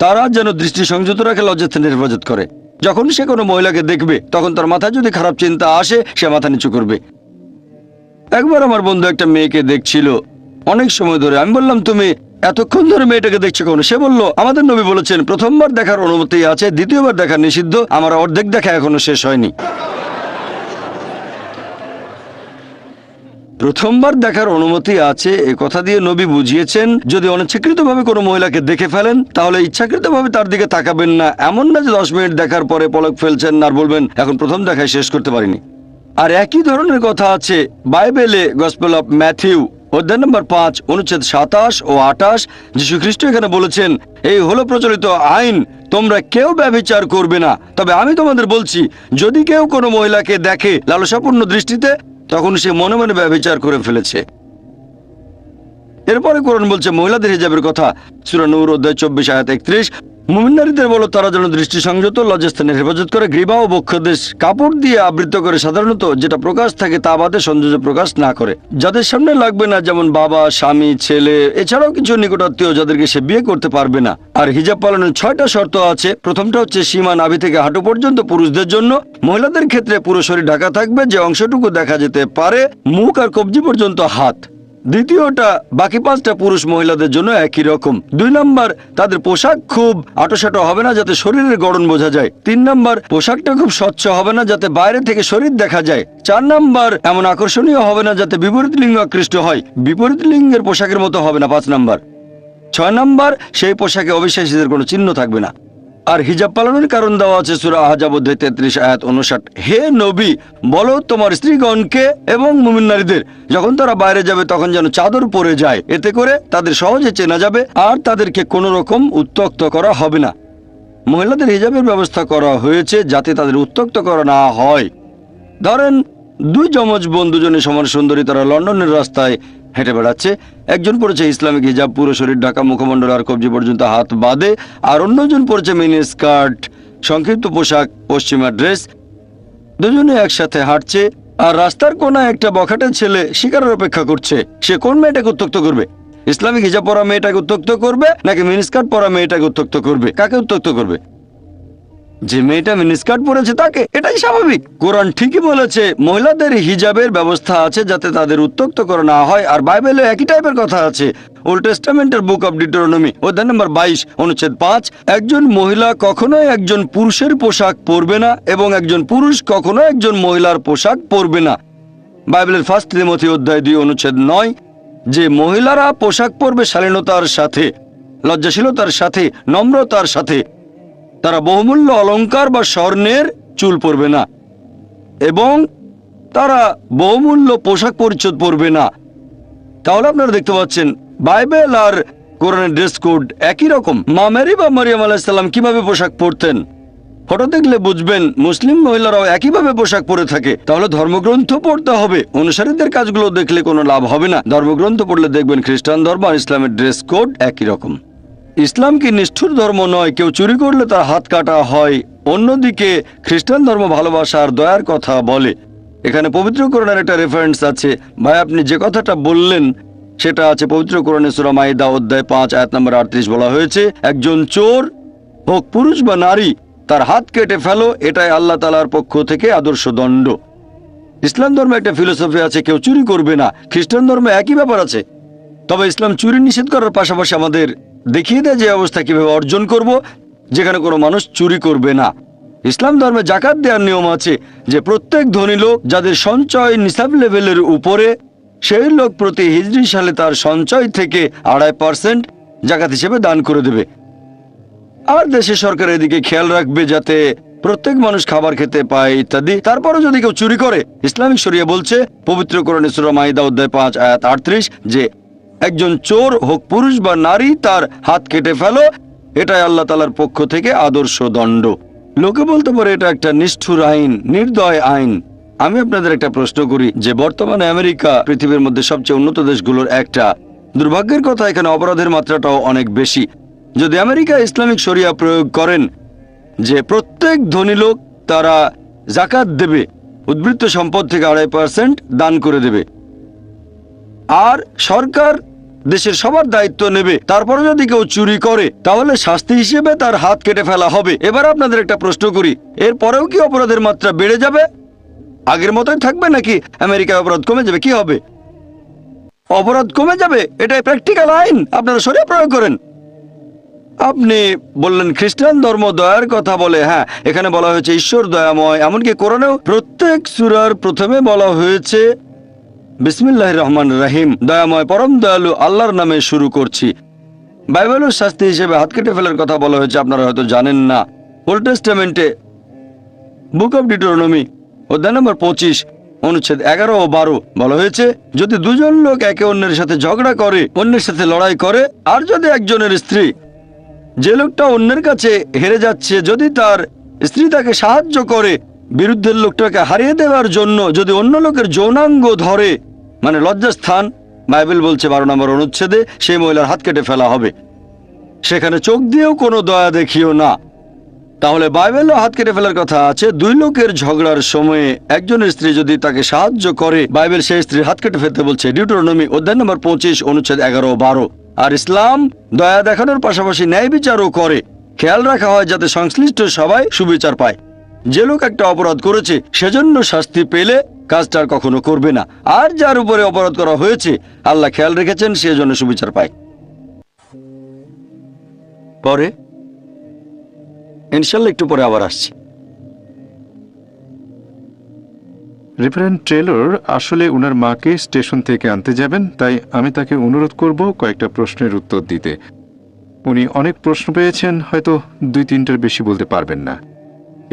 তারা যেন দৃষ্টি সংযত রাখে, লজ্জাস্থানের হেফাজত করে। যখন সে কোনো মহিলাকে দেখবে, তখন তার মাথায় যদি খারাপ চিন্তা আসে, সে মাথা নিচু করবে। একবার আমার বন্ধু একটা মেয়েকে দেখছিল অনেক সময় ধরে। আমি বললাম, তুমি এতক্ষণ ধরে মেয়েটাকে দেখছো কেন? সে বলল, আমাদের নবী বলেছেন প্রথমবার দেখার অনুমতি আছে, দ্বিতীয়বার দেখা নিষিদ্ধ, আমার অর্ধেক দেখা এখনো শেষ হয়নি। প্রথমবার দেখার অনুমতি আছে এ কথা দিয়ে নবী বুঝিয়েছেন যদি অনিচ্ছাকৃতভাবে কোনো মহিলাকে দেখে ফেলেন, তাহলে ইচ্ছাকৃতভাবে তার দিকে তাকাবেন না। এমন না যে 10 মিনিট দেখার পরে পলক ফেলছেন আর বলবেন এখন প্রথম দেখায় শেষ করতে পারিনি। আর একই ধরনের কথা আছে বাইবেলে গসপেল অফ ম্যাথিউ অধ্যায় নম্বর 5 অনুচ্ছেদ 27 ও 28। যীশু খ্রিস্ট এখানে বলেছেন, এই হলো প্রচলিত আইন, তোমরা কেউ ব্যভিচার করবে না। তবে আমি তোমাদের বলছি, যদি কেউ কোনো মহিলাকে দেখে লালসাপূর্ণ দৃষ্টিতে, তখন সে মনে মনে ব্যভিচার করে ফেলেছে। এরপরে কোরআন বলছে মহিলাদের হিজাবের কথা, সূরা নূর অধ্যায় 24 আয়াত 31, মুমিন নারীদের বলো তারা যেন দৃষ্টি সংযত, লজ্জাস্থানের হেফাজত করে, গ্রীবা ও বক্ষদেশ কাপড় দিয়ে আবৃত করে, সাধারণত যেটা প্রকাশ থাকে তা বাদে সৌন্দর্য প্রকাশ না করে, যাদের সামনে লাগবে না, যেমন বাবা, স্বামী, ছেলে, এছাড়াও কিছু নিকটাত্মীয় যাদেরকে সে বিয়ে করতে পারবে না। আর হিজাব পালনের 6টা শর্ত আছে। প্রথমটা হচ্ছে সীমা নাভি থেকে হাঁটু পর্যন্ত পুরুষদের জন্য, মহিলাদের ক্ষেত্রে পুরো শরীর ঢাকা থাকবে, যে অংশটুকু দেখা যেতে পারে মুখ আর কবজি পর্যন্ত হাত। দ্বিতীয়টা, বাকি 5টা পুরুষ মহিলাদের জন্য একই রকম। 2 নম্বর, তাদের পোশাক খুব আটোসাটো হবে না যাতে শরীরের গড়ন বোঝা যায়। 3 নম্বর, পোশাকটা খুব স্বচ্ছ হবে না যাতে বাইরে থেকে শরীর দেখা যায়। 4 নম্বর, এমন আকর্ষণীয় হবে না যাতে বিপরীত লিঙ্গ আকৃষ্ট হয়, বিপরীত লিঙ্গের পোশাকের মতো হবে না। 5 নম্বর। 6 নম্বর, সেই পোশাকে অবিশ্বাসীদের কোনো চিহ্ন থাকবে না। আর হিজাব পালনের কারণ দেওয়া আছে সূরা আহজাব অধ্যায় 33 আয়াত 59, হে নবী বলো তোমার স্ত্রীগণকে এবং মুমিন নারীদের যখন তারা বাইরে যাবে তখন যেন চাদর পরে যায়, এতে করে তাদের সহজে চেনা যাবে আর তাদেরকে কোনো রকম উত্ত্যক্ত করা হবে না। মহিলাদের হিজাবের ব্যবস্থা করা হয়েছে যাতে তাদের উত্ত্যক্ত করা না হয়। ধরেন 2 যমজ বোন, দুজনে সমান সুন্দরী, তারা লন্ডনের রাস্তায় হেঁটে বেড়াচ্ছে। একজন পড়েছে ইসলামিক হিজাব, পুরো শরীর ঢাকা, মুখমণ্ডল আর কবজি পর্যন্ত হাত বাদে, আর অন্যজন পড়েছে মিনি স্কার্ট, সংক্ষিপ্ত পোশাক, পশ্চিমা ড্রেস। দুজনে একসাথে হাঁটছে আর রাস্তার কোনায় একটা বখাটে ছেলে শিকারের অপেক্ষা করছে। সে কোন মেয়েটাকে উত্ত্যক্ত করবে? ইসলামিক হিজাব পরা মেয়েটাকে উত্ত্যক্ত করবে নাকি মিনি স্কার্ট পরা মেয়েটাকে উত্ত্যক্ত করবে? কাকে উত্ত্যক্ত করবে? যে মেয়েটা মিনিস্কার্ট পরেছে তাকে, এটাই স্বাভাবিক। কোরআন ঠিকই বলেছে মহিলাদের হিজাবের ব্যবস্থা আছে যাতে তাদের উত্ত্যক্ত করা না হয়, আর বাইবেলে একই টাইপের কথা আছে। ওল্ড টেস্টামেন্টের বুক অব ডিউটেরোনমি অধ্যায় নম্বর 22 অনুচ্ছেদ 5, একজন মহিলা কখনোই একজন পুরুষের পোশাক পরবে না এবং একজন পুরুষ কখনো একজন মহিলার পোশাক পরবে না। বাইবেলের ফার্স্ট তিমোথী অধ্যায় 2 অনুচ্ছেদ 9, যে মহিলারা পোশাক পরবে শালীনতার সাথে, লজ্জাশীলতার সাথে, নম্রতার সাথে। তারা বহুমূল্য অলংকার বা স্বর্ণের চুল পরবে না এবং তারা বহুমূল্য পোশাক পরিচ্ছদ পরবে না। তাহলে আপনারা দেখতে পাচ্ছেন বাইবেল আর কোরআনের ড্রেস কোড একই রকম। মা মেরি বা মারিয়াম আলাইহিস সালাম কিভাবে পোশাক পরতেন ফটো দেখলে বুঝবেন মুসলিম মহিলারাও একইভাবে পোশাক পরে থাকে। তাহলে ধর্মগ্রন্থ পড়তে হবে, অনুসারীদের কাজগুলো দেখলে কোনো লাভ হবে না। ধর্মগ্রন্থ পড়লে দেখবেন খ্রিস্টান ধর্ম আর ইসলামের ড্রেস কোড একই রকম। ইসলাম কি নিষ্ঠুর ধর্ম নয়? কেউ চুরি করলে তার হাত কাটা হয়। অন্যদিকে খ্রিস্টান ধর্ম ভালোবাসা আর দয়ার কথা বলে। এখানে পবিত্র কোরআনের একটা রেফারেন্স আছে। ভাই, আপনি যে কথাটা বললেন সেটা আছে পবিত্র কোরআনে সূরা মাইদা অধ্যায় 5 আয়াত নম্বর 38। বলা হয়েছে, একজন চোর হোক পুরুষ বা নারী, তার হাত কেটে ফেলো, এটাই আল্লাহ তাআলার পক্ষ থেকে আদর্শ দণ্ড। ইসলাম ধর্মে একটা ফিলোসফি আছে, কেউ চুরি করবে না। খ্রিস্টান ধর্মে একই ব্যাপার আছে। তবে ইসলাম চুরি নিষেধ করার পাশাপাশি আমাদের দেখিয়ে দেয় যে অবস্থা কিভাবে অর্জন করব, যেখানে কোনো মানুষ চুরি করবে না। ইসলাম ধর্মে জাকাত দেওয়ার নিয়ম আছে যে প্রত্যেক ধনী লোক যাদের সঞ্চয় নিসাব লেভেলের উপরে, সেই লোক প্রতি হিজরি সালে তার সঞ্চয় থেকে 2.5% জাকাত হিসেবে দান করে দেবে। আর দেশের সরকার এদিকে খেয়াল রাখবে যাতে প্রত্যেক মানুষ খাবার খেতে পায় ইত্যাদি। তারপরে যদি কেউ চুরি করে, ইসলামিক শরিয়া বলছে পবিত্র কোরআনে সূরা মাইদা অধ্যায় 5 আয়াত 38 যে একজন চোর হোক পুরুষ বা নারী, তার হাত কেটে ফেলো, এটাই আল্লাহ তাআলার পক্ষ থেকে আদর্শ দণ্ড। লোকে বলতে পারে এটা একটা নিষ্ঠুর আইন, নির্দয় আইন। আমি আপনাদের একটা প্রশ্ন করি যে বর্তমানে আমেরিকা পৃথিবীর মধ্যে সবচেয়ে উন্নত দেশগুলোর একটা। দুর্ভাগ্যের কথা এখানে অপরাধের মাত্রাটাও অনেক বেশি। যদি আমেরিকা ইসলামিক শরিয়া প্রয়োগ করেন যে প্রত্যেক ধনী লোক তারা জাকাত দেবে, উদ্বৃত্ত সম্পদ থেকে 2.5% দান করে দেবে, আর সরকার দেশের সবার দায়িত্ব নেবে, তারপরে যদি কেউ চুরি করে তাহলে শাস্তি হিসেবে তার হাত কেটে ফেলা হবে। এবার আপনাদের একটা প্রশ্ন করি, এরপরেও কি অপরাধের মাত্রা বেড়ে যাবে? আগের মতোই থাকবে নাকি আমেরিকায় অপরাধ কমে যাবে? কি হবে? অপরাধ কমে যাবে। এটাই প্র্যাকটিক্যাল আইন। আপনারা শরিয়া প্রয়োগ করেন। আপনি বললেন খ্রিস্টান ধর্ম দয়ার কথা বলে। হ্যাঁ, এখানে বলা হয়েছে ঈশ্বর দয়াময়। এমনকি কোরআনেও প্রত্যেক সূরার প্রথমে বলা হয়েছে বিসমিল্লাহির রহমানির রহিম, দয়াময় পরম দয়ালু আল্লাহর নামে শুরু করছি। বাইবেলের শাস্তি হিসেবে হাত কেটে ফেলার কথা বলা হয়েছে, আপনারা হয়তো জানেন না। ওল্ড টেস্টামেন্টে বুক অব ডিউটেরোনমি অধ্যায় নম্বর 25 অনুচ্ছেদ 11 ও 12 বলা হয়েছে, যদি দুজন লোক একে অন্যের সাথে ঝগড়া করে, অন্যের সাথে লড়াই করে, আর যদি একজনের স্ত্রী, যে লোকটা অন্যের কাছে হেরে যাচ্ছে, যদি তার স্ত্রী তাকে সাহায্য করে বিরুদ্ধের লোকটাকে হারিয়ে দেওয়ার জন্য, যদি অন্য লোকের যৌনাঙ্গ ধরে, মানে লজ্জাস্থান, বাইবেল বলছে 12 নম্বর অনুচ্ছেদে সেই মহিলার হাত কেটে ফেলা হবে। সেখানে চোখ দিয়েও কোনো দয়া দেখিও না। তাহলে বাইবেলও হাত কেটে ফেলার কথা আছে। দুই লোকের ঝগড়ার সময়ে একজনের স্ত্রী যদি তাকে সাহায্য করে, বাইবেল সেই স্ত্রীর হাত কেটে ফেলতে বলছে ডিউটেরোনমি অধ্যায় নম্বর 25 অনুচ্ছেদ 11 ও 12। আর ইসলাম দয়া দেখানোর পাশাপাশি ন্যায় বিচারও করে। খেয়াল রাখা হয় যাতে সংশ্লিষ্ট সবাই সুবিচার পায়। যে লোক একটা অপরাধ করেছে সেজন্য শাস্তি পেলে কাজটা আর কখনো করবে না, আর যার উপরে অপরাধ করা হয়েছে আল্লাহ খেয়াল রেখেছেন সেজন্য সুবিচার পায়। পরে ইনশাল্লাহ একটু পরে আবার আসছি। রেভারেন্ড টেলর আসলে উনার মাকে স্টেশন থেকে আনতে যাবেন, তাই আমি তাকে অনুরোধ করব কয়েকটা প্রশ্নের উত্তর দিতে। উনি অনেক প্রশ্ন পেয়েছেন, হয়তো 2-3টার বেশি বলতে পারবেন না।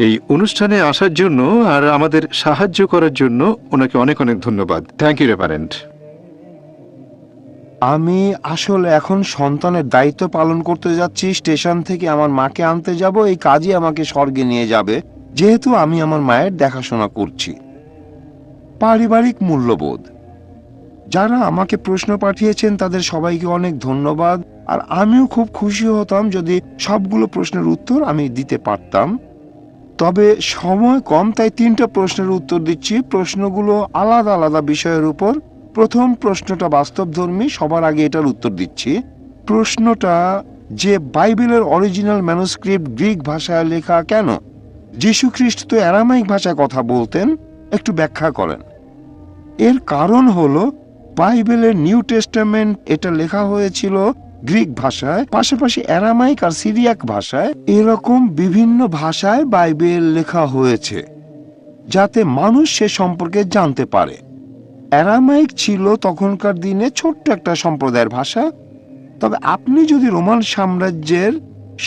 এই অনুষ্ঠানে আসার জন্য আর আমাদের সাহায্য করার জন্য ওনাকে অনেক অনেক ধন্যবাদ। Thank you reverend. আমি আসলে এখন সন্তানের দায়িত্ব পালন করতে যাচ্ছি। স্টেশন থেকে আমার মাকে আনতে যাব। এই কাজই আমাকে স্বর্গে নিয়ে যাবে, যেহেতু আমি আমার মায়ের দেখাশোনা করছি। পারিবারিক মূল্যবোধ। যারা আমাকে প্রশ্ন পাঠিয়েছেন তাদের সবাইকে অনেক ধন্যবাদ। আর আমিও খুব খুশি হতাম যদি সবগুলো প্রশ্নের উত্তর আমি দিতে পারতাম। তবে সময় কম, তাই 3টা প্রশ্নের উত্তর দিচ্ছি। প্রশ্নগুলো আলাদা আলাদা বিষয়ের উপর। প্রথম প্রশ্নটা বাস্তবধর্মী, সবার আগে এটার উত্তর দিচ্ছি। প্রশ্নটা যে বাইবেলের অরিজিনাল ম্যানুস্ক্রিপ্ট গ্রিক ভাষায় লেখা কেন? যীশু খ্রিস্ট তো অ্যারামাইক ভাষায় কথা বলতেন, একটু ব্যাখ্যা করেন। এর কারণ হলো বাইবেলের নিউ টেস্টামেন্ট এটা লেখা হয়েছিল গ্রিক ভাষায়, পাশাপাশি অ্যারামাইক আর সিরিয়াক ভাষায়। এরকম বিভিন্ন ভাষায় বাইবেল লেখা হয়েছে যাতে মানুষ সে সম্পর্কে জানতে পারে। অ্যারামাইক ছিল তখনকার দিনে ছোট্ট একটা সম্প্রদায়ের ভাষা। তবে আপনি যদি রোমান সাম্রাজ্যের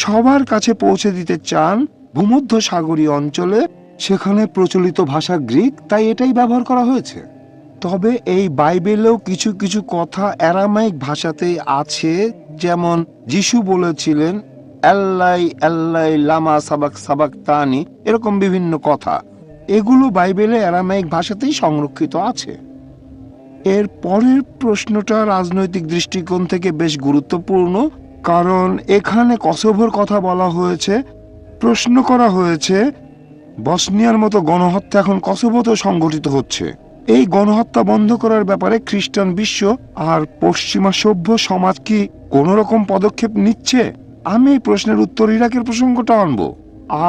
সবার কাছে পৌঁছে দিতে চান ভূমধ্য সাগরীয় অঞ্চলে, সেখানে প্রচলিত ভাষা গ্রিক, তাই এটাই ব্যবহার করা হয়েছে। তবে এই বাইবেলেও কিছু কিছু কথা অ্যারামাইক ভাষাতেই আছে, যেমন যিশু বলেছিলেন আল্লাই আল্লাই লামা সাবাক সাবাক তানি, এরকম বিভিন্ন কথা। এগুলো বাইবেলে অ্যারামাইক ভাষাতেই সংরক্ষিত আছে। এর পরের প্রশ্নটা রাজনৈতিক দৃষ্টিকোণ থেকে বেশ গুরুত্বপূর্ণ, কারণ এখানে কসোভোর কথা বলা হয়েছে। প্রশ্ন করা হয়েছে বসনিয়ার মতো গণহত্যা এখন কসোভোতেও সংঘটিত হচ্ছে। এই গণহত্যা বন্ধ করার ব্যাপারে খ্রিস্টান বিশ্ব আর পশ্চিমা সভ্য সমাজ কি কোনো রকম পদক্ষেপ নিচ্ছে? আমি এই প্রশ্নের উত্তর ইরাকের প্রসঙ্গটা আনব।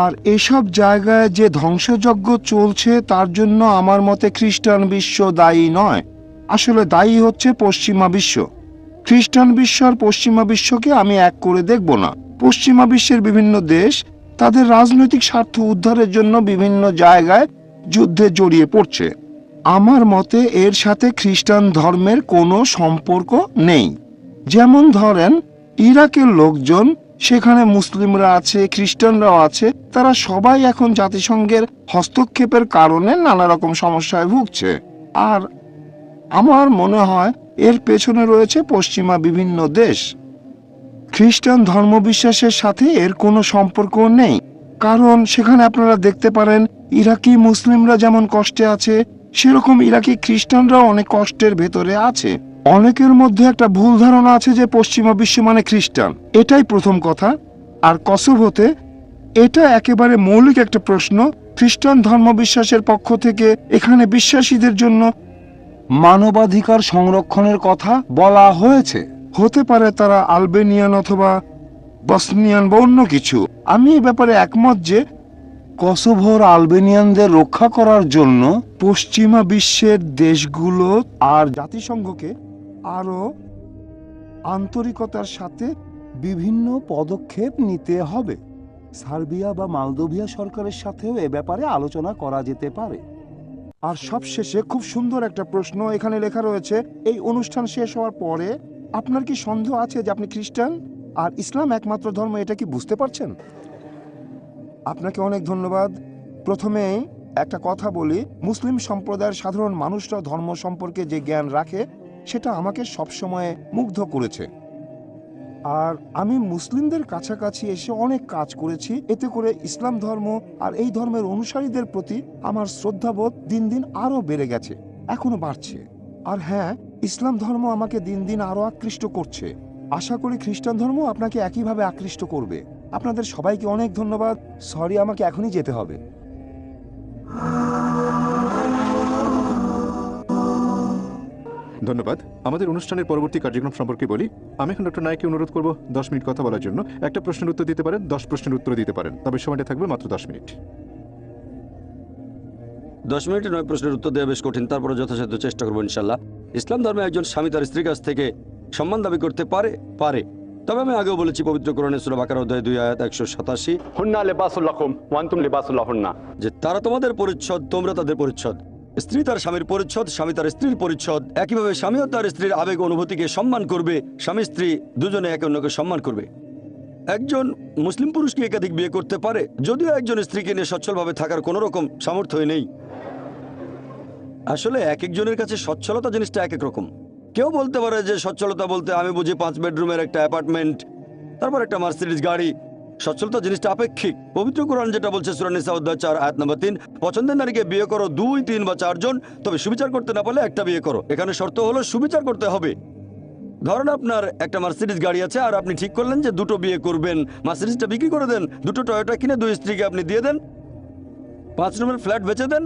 আর এসব জায়গায় যে ধ্বংসযজ্ঞ চলছে তার জন্য আমার মতে খ্রিস্টান বিশ্ব দায়ী নয়, আসলে দায়ী হচ্ছে পশ্চিমা বিশ্ব। খ্রিস্টান বিশ্ব আর পশ্চিমা বিশ্বকে আমি এক করে দেখব না। পশ্চিমা বিশ্বের বিভিন্ন দেশ তাদের রাজনৈতিক স্বার্থ উদ্ধারের জন্য বিভিন্ন জায়গায় যুদ্ধে জড়িয়ে পড়ছে। আমার মতে এর সাথে খ্রিস্টান ধর্মের কোনো সম্পর্ক নেই। যেমন ধরেন ইরাকের লোকজন, সেখানে মুসলিমরা আছে, খ্রিস্টানরাও আছে, তারা সবাই এখন জাতিসংঘের হস্তক্ষেপের কারণে নানা রকম সমস্যায় ভুগছে। আর আমার মনে হয় এর পেছনে রয়েছে পশ্চিমা বিভিন্ন দেশ। খ্রিস্টান ধর্মবিশ্বাসের সাথে এর কোনো সম্পর্ক নেই, কারণ সেখানে আপনারা দেখতে পারেন ইরাকি মুসলিমরা যেমন কষ্টে আছে, সেরকম ইরাকি খ্রিস্টানরাও অনেক কষ্টের ভেতরে আছে। অনেকের মধ্যে একটা ভুল ধারণা আছে যে পশ্চিমা বিশ্ব মানে খ্রিস্টান, এটাই প্রথম কথা। আর কসোভোতে এটা একেবারে মৌলিক একটা প্রশ্ন। খ্রিস্টান ধর্মবিশ্বাসের পক্ষ থেকে এখানে বিশ্বাসীদের জন্য মানবাধিকার সংরক্ষণের কথা বলা হয়েছে। হতে পারে তারা আলবেনিয়ান অথবা বসনিয়ান বা অন্য কিছু। আমি এ ব্যাপারে একমত যে কসোভোর আলবেনিয়ানদের রক্ষা করার জন্য পশ্চিমা বিশ্বের দেশগুলো আর জাতিসংঘকে আরো আন্তরিকতার সাথে বিভিন্ন পদক্ষেপ নিতে হবে। সার্বিয়া বা মালদোভিয়া সরকারের সাথেও এ ব্যাপারে আলোচনা করা যেতে পারে। আর সবশেষে খুব সুন্দর একটা প্রশ্ন এখানে লেখা রয়েছে, এই অনুষ্ঠান শেষ হওয়ার পরে আপনার কি সন্দেহ আছে যে আপনি খ্রিস্টান আর ইসলাম একমাত্র ধর্ম, এটা কি বুঝতে পারছেন? আপনাকে অনেক ধন্যবাদ। প্রথমেই একটা কথা বলি, মুসলিম সম্প্রদায়ের সাধারণ মানুষরা ধর্ম সম্পর্কে যে জ্ঞান রাখে সেটা আমাকে সবসময় মুগ্ধ করেছে। আর আমি মুসলিমদের কাছাকাছি এসে অনেক কাজ করেছি, এতে করে ইসলাম ধর্ম আর এই ধর্মের অনুসারীদের প্রতি আমার শ্রদ্ধাবোধ দিন দিন আরো বেড়ে গেছে, এখনো বাড়ছে। আর হ্যাঁ, ইসলাম ধর্ম আমাকে দিন দিন আরো আকৃষ্ট করছে। আশা করি খ্রিস্টান ধর্ম আপনাকে একইভাবে আকৃষ্ট করবে। আপনাদের সবাইকে অনেক ধন্যবাদ। সরি, আমাকে এখনই যেতে হবে। ধন্যবাদ। আমাদের অনুষ্ঠানের পরবর্তী কার্যক্রম সম্পর্কে বলি। আমি এখন ডক্টর নায়ককে অনুরোধ করব 10 মিনিট কথা বলার জন্য। একটা প্রশ্নের উত্তর দিতে পারেন, 10 প্রশ্নের উত্তর দিতে পারেন, তবে সময়টা থাকবে মাত্র 10 মিনিট। 10 মিনিটে 9 প্রশ্নের উত্তর দেওয়া বেশ কঠিন, তারপরে যথাসাধ্য চেষ্টা করবো ইনশাল্লাহ। ইসলাম ধর্মে একজন স্বামী তার স্ত্রীর কাছ থেকে সম্মান দাবি করতে পারে। তবে আমি আগেও বলেছি, পবিত্র কোরআনে সূরা বাকারা অধ্যায় 2 আয়াত 187, हुन्ना लिबासुल लकुम व अंतुम लिबासुल लहुन्ना। যে তারা তোমাদের পরিচ্ছদ, তোমরা তাদের পরিচ্ছদ। স্ত্রী তার স্বামীর পরিচ্ছদ, স্বামী তার স্ত্রীর পরিচ্ছদ। একইভাবে স্বামীও তার স্ত্রীর আবেগ অনুভূতিকে সম্মান করবে। স্বামী স্ত্রী দুজনে একে অন্যকে সম্মান করবে। একজন মুসলিম পুরুষ কি একাধিক বিয়ে করতে পারে? যদিও একজন স্ত্রীকে নিয়ে সচ্ছলভাবে থাকার কোনো রকম সামর্থ্য নেই। আসলে এক একজনের কাছে সচ্ছলতা জিনিসটা এক এক রকম। কেউ বলতে পারে যে সচ্ছলতা বলতে আমি বুঝি 5 বেডরুমের একটা অ্যাপার্টমেন্ট, তারপর একটা মার্সিডিজ গাড়ি। সচ্ছলতা জিনিসটা আপেক্ষিক। পবিত্র কোরআন যেটা বলছে সূরা নিসা অধ্যায় 4 আয়াত নম্বর 3, পছন্দের নারীকে বিয়ে করো 2, 3 বা 4 জন, তবে সুবিচার করতে না পারলে একটা বিয়ে করো। এখানে শর্ত হলো সুবিচার করতে হবে। ধরেন আপনার একটা মার্সিডিজ গাড়ি আছে আর আপনি ঠিক করলেন যে 2টো বিয়ে করবেন। মার্সিডিজটা বিক্রি করে দেন, 2টো টয়োটা কিনে 2 স্ত্রীকে আপনি দিয়ে দেন। 5 রুমের ফ্ল্যাট বেচে দেন,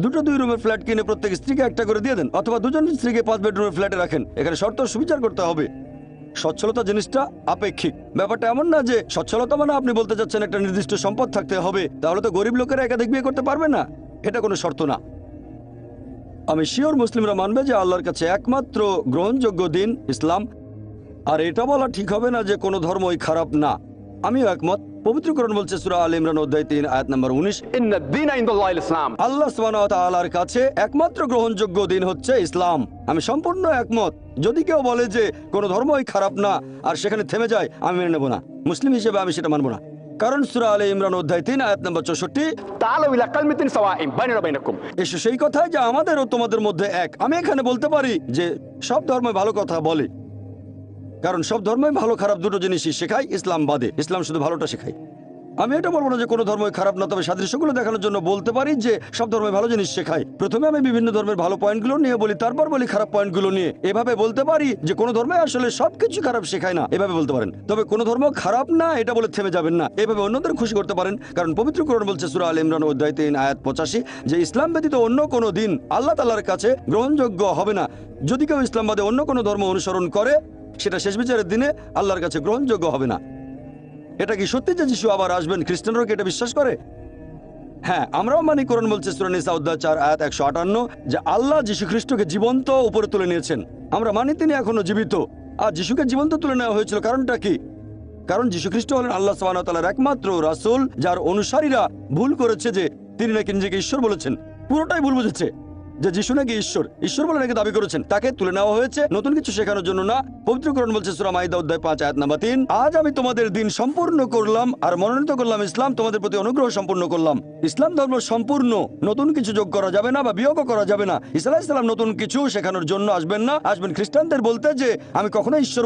2টো 2 রুমের ফ্ল্যাট কিনে প্রত্যেক স্ত্রীকে একটা করে দিয়ে দেন, অথবা দুজন স্ত্রীকে 5 বেডরুমের ফ্ল্যাটে রাখেন। এখানে শর্ত সুবিচার করতে হবে। সচ্ছলতা জিনিসটা আপেক্ষিক। ব্যাপারটা এমন না যে সচ্ছলতা মানে আপনি বলতে চাচ্ছেন একটা নির্দিষ্ট সম্পদ থাকতে হবে, তাহলে তো গরিব লোকেরা একাধিক বিয়ে করতে পারবে না, এটা কোনো শর্ত না। আমি শিওর মুসলিমরা মানবে যে আল্লাহর কাছে একমাত্র গ্রহণযোগ্য দিন ইসলাম। আর এটা বলা ঠিক হবে না যে কোনো ধর্মই খারাপ না, আমিও একমত। পবিত্র কোরআন বলছে সূরা আল ইমরান অধ্যায় 3 আয়াত নম্বর 19, ইন্না দ্বীনা ইনদাল্লাহিল ইসলাম। আল্লাহ সুবহানাহু ওয়া তাআলার কাছে একমাত্র গ্রহণযোগ্য দিন হচ্ছে ইসলাম। আমি সম্পূর্ণ একমত। যদি কেউ বলে যে কোনো ধর্মই খারাপ না আর সেখানে থেমে যায়, আমি মেনে নেব না। মুসলিম হিসেবে আমি সেটা মানব না। কারণ সূরা আল ইমরান অধ্যায় 3 আয়াত নম্বর 64, তাআলু ইলা কালিমাতিন সাওয়াইন বাইনানা ওয়া বাইনাকুম। এসো সেই কথায় যে আমাদের ও তোমাদের মধ্যে এক। আমি এখানে বলতে পারি যে সব ধর্মই ভালো কথা বলে, কারণ সব ধর্মই ভালো খারাপ দুটো জিনিসই শেখায়, ইসলাম বাদে। ইসলাম শুধু ভালোটা শেখায়। আমি এটা বলবো না যে কোনো ধর্মই খারাপ না, তবে সাদৃশ্যগুলো দেখানোর জন্য বলতে পারি যে সব ধর্মই ভালো জিনিস শেখায়। প্রথমে আমি বিভিন্ন ধর্মের ভালো পয়েন্টগুলো নিয়ে বলি, তারপর বলি খারাপ পয়েন্টগুলো নিয়ে। এভাবে বলতে পারি যে কোনো ধর্মে আসলে সবকিছু খারাপ শেখায় না, এভাবে বলতে পারেন। তবে কোনো ধর্ম খারাপ না এটা বলে থেমে যাবেন না, এভাবে অন্যদের খুশি করতে পারেন। কারণ পবিত্র কোরআন বলছে সূরা আল ইমরান অধ্যায় 3 আয়াত 85 যে ইসলাম ব্যতীত অন্য কোনো দিন আল্লাহ তাআলার কাছে গ্রহণযোগ্য হবে না। যদি কেউ ইসলাম বাদে অন্য কোনো ধর্ম অনুসরণ করে, সেটা শেষ বিচারের দিনে আল্লাহর কাছে গ্রহণযোগ্য হবে না। এটা কি সত্যি যে যিশু আবার আসবেন? খ্রিস্টানরাও কি এটা বিশ্বাস করে? হ্যাঁ, আমরাও মানি। কোরআন বলছে সূরা নিসা অধ্যায় 4 আয়াত 158 যে আল্লাহ যিশু খ্রিস্টকে জীবন্ত উপরে তুলে নিয়েছেন। আমরা মানি তিনি এখনো জীবিত। আর যিশুকে জীবন্ত তুলে নেওয়া হয়েছিল কারণটা কি? কারণ যিশু খ্রিস্ট হলেন আল্লাহ সুবহানাহু ওয়া তাআলার একমাত্র রাসূল, যার অনুসারীরা ভুল করেছে যে তিনি নাকি নিজেকে ঈশ্বর বলেছেন। পুরোটাই ভুল বুঝেছে যে যিশু নাকি ঈশ্বর বলে নাকি দাবি করেছেন। তাকে তুলে নেওয়া হয়েছে নতুন কিছু শেখানোর জন্য না। পবিত্র কোরআন বলছে সূরা মাইদা অধ্যায় 5 আয়াত নম্বর 3, আজ আমি তোমাদের দিন সম্পূর্ণ করলাম আর মনোনীত করলাম ইসলাম, তোমাদের প্রতি অনুগ্রহ সম্পূর্ণ করলাম। ইসলাম ধর্ম সম্পূর্ণ, নতুন কিছু যোগ করা যাবে না বা বিয়োগও করা যাবে না। ঈসা আলাইহিস সালাম নতুন কিছু শেখানোর জন্য আসবেন না, আসবেন খ্রিস্টানদের বলতে যে আমি কখনোই ঈশ্বর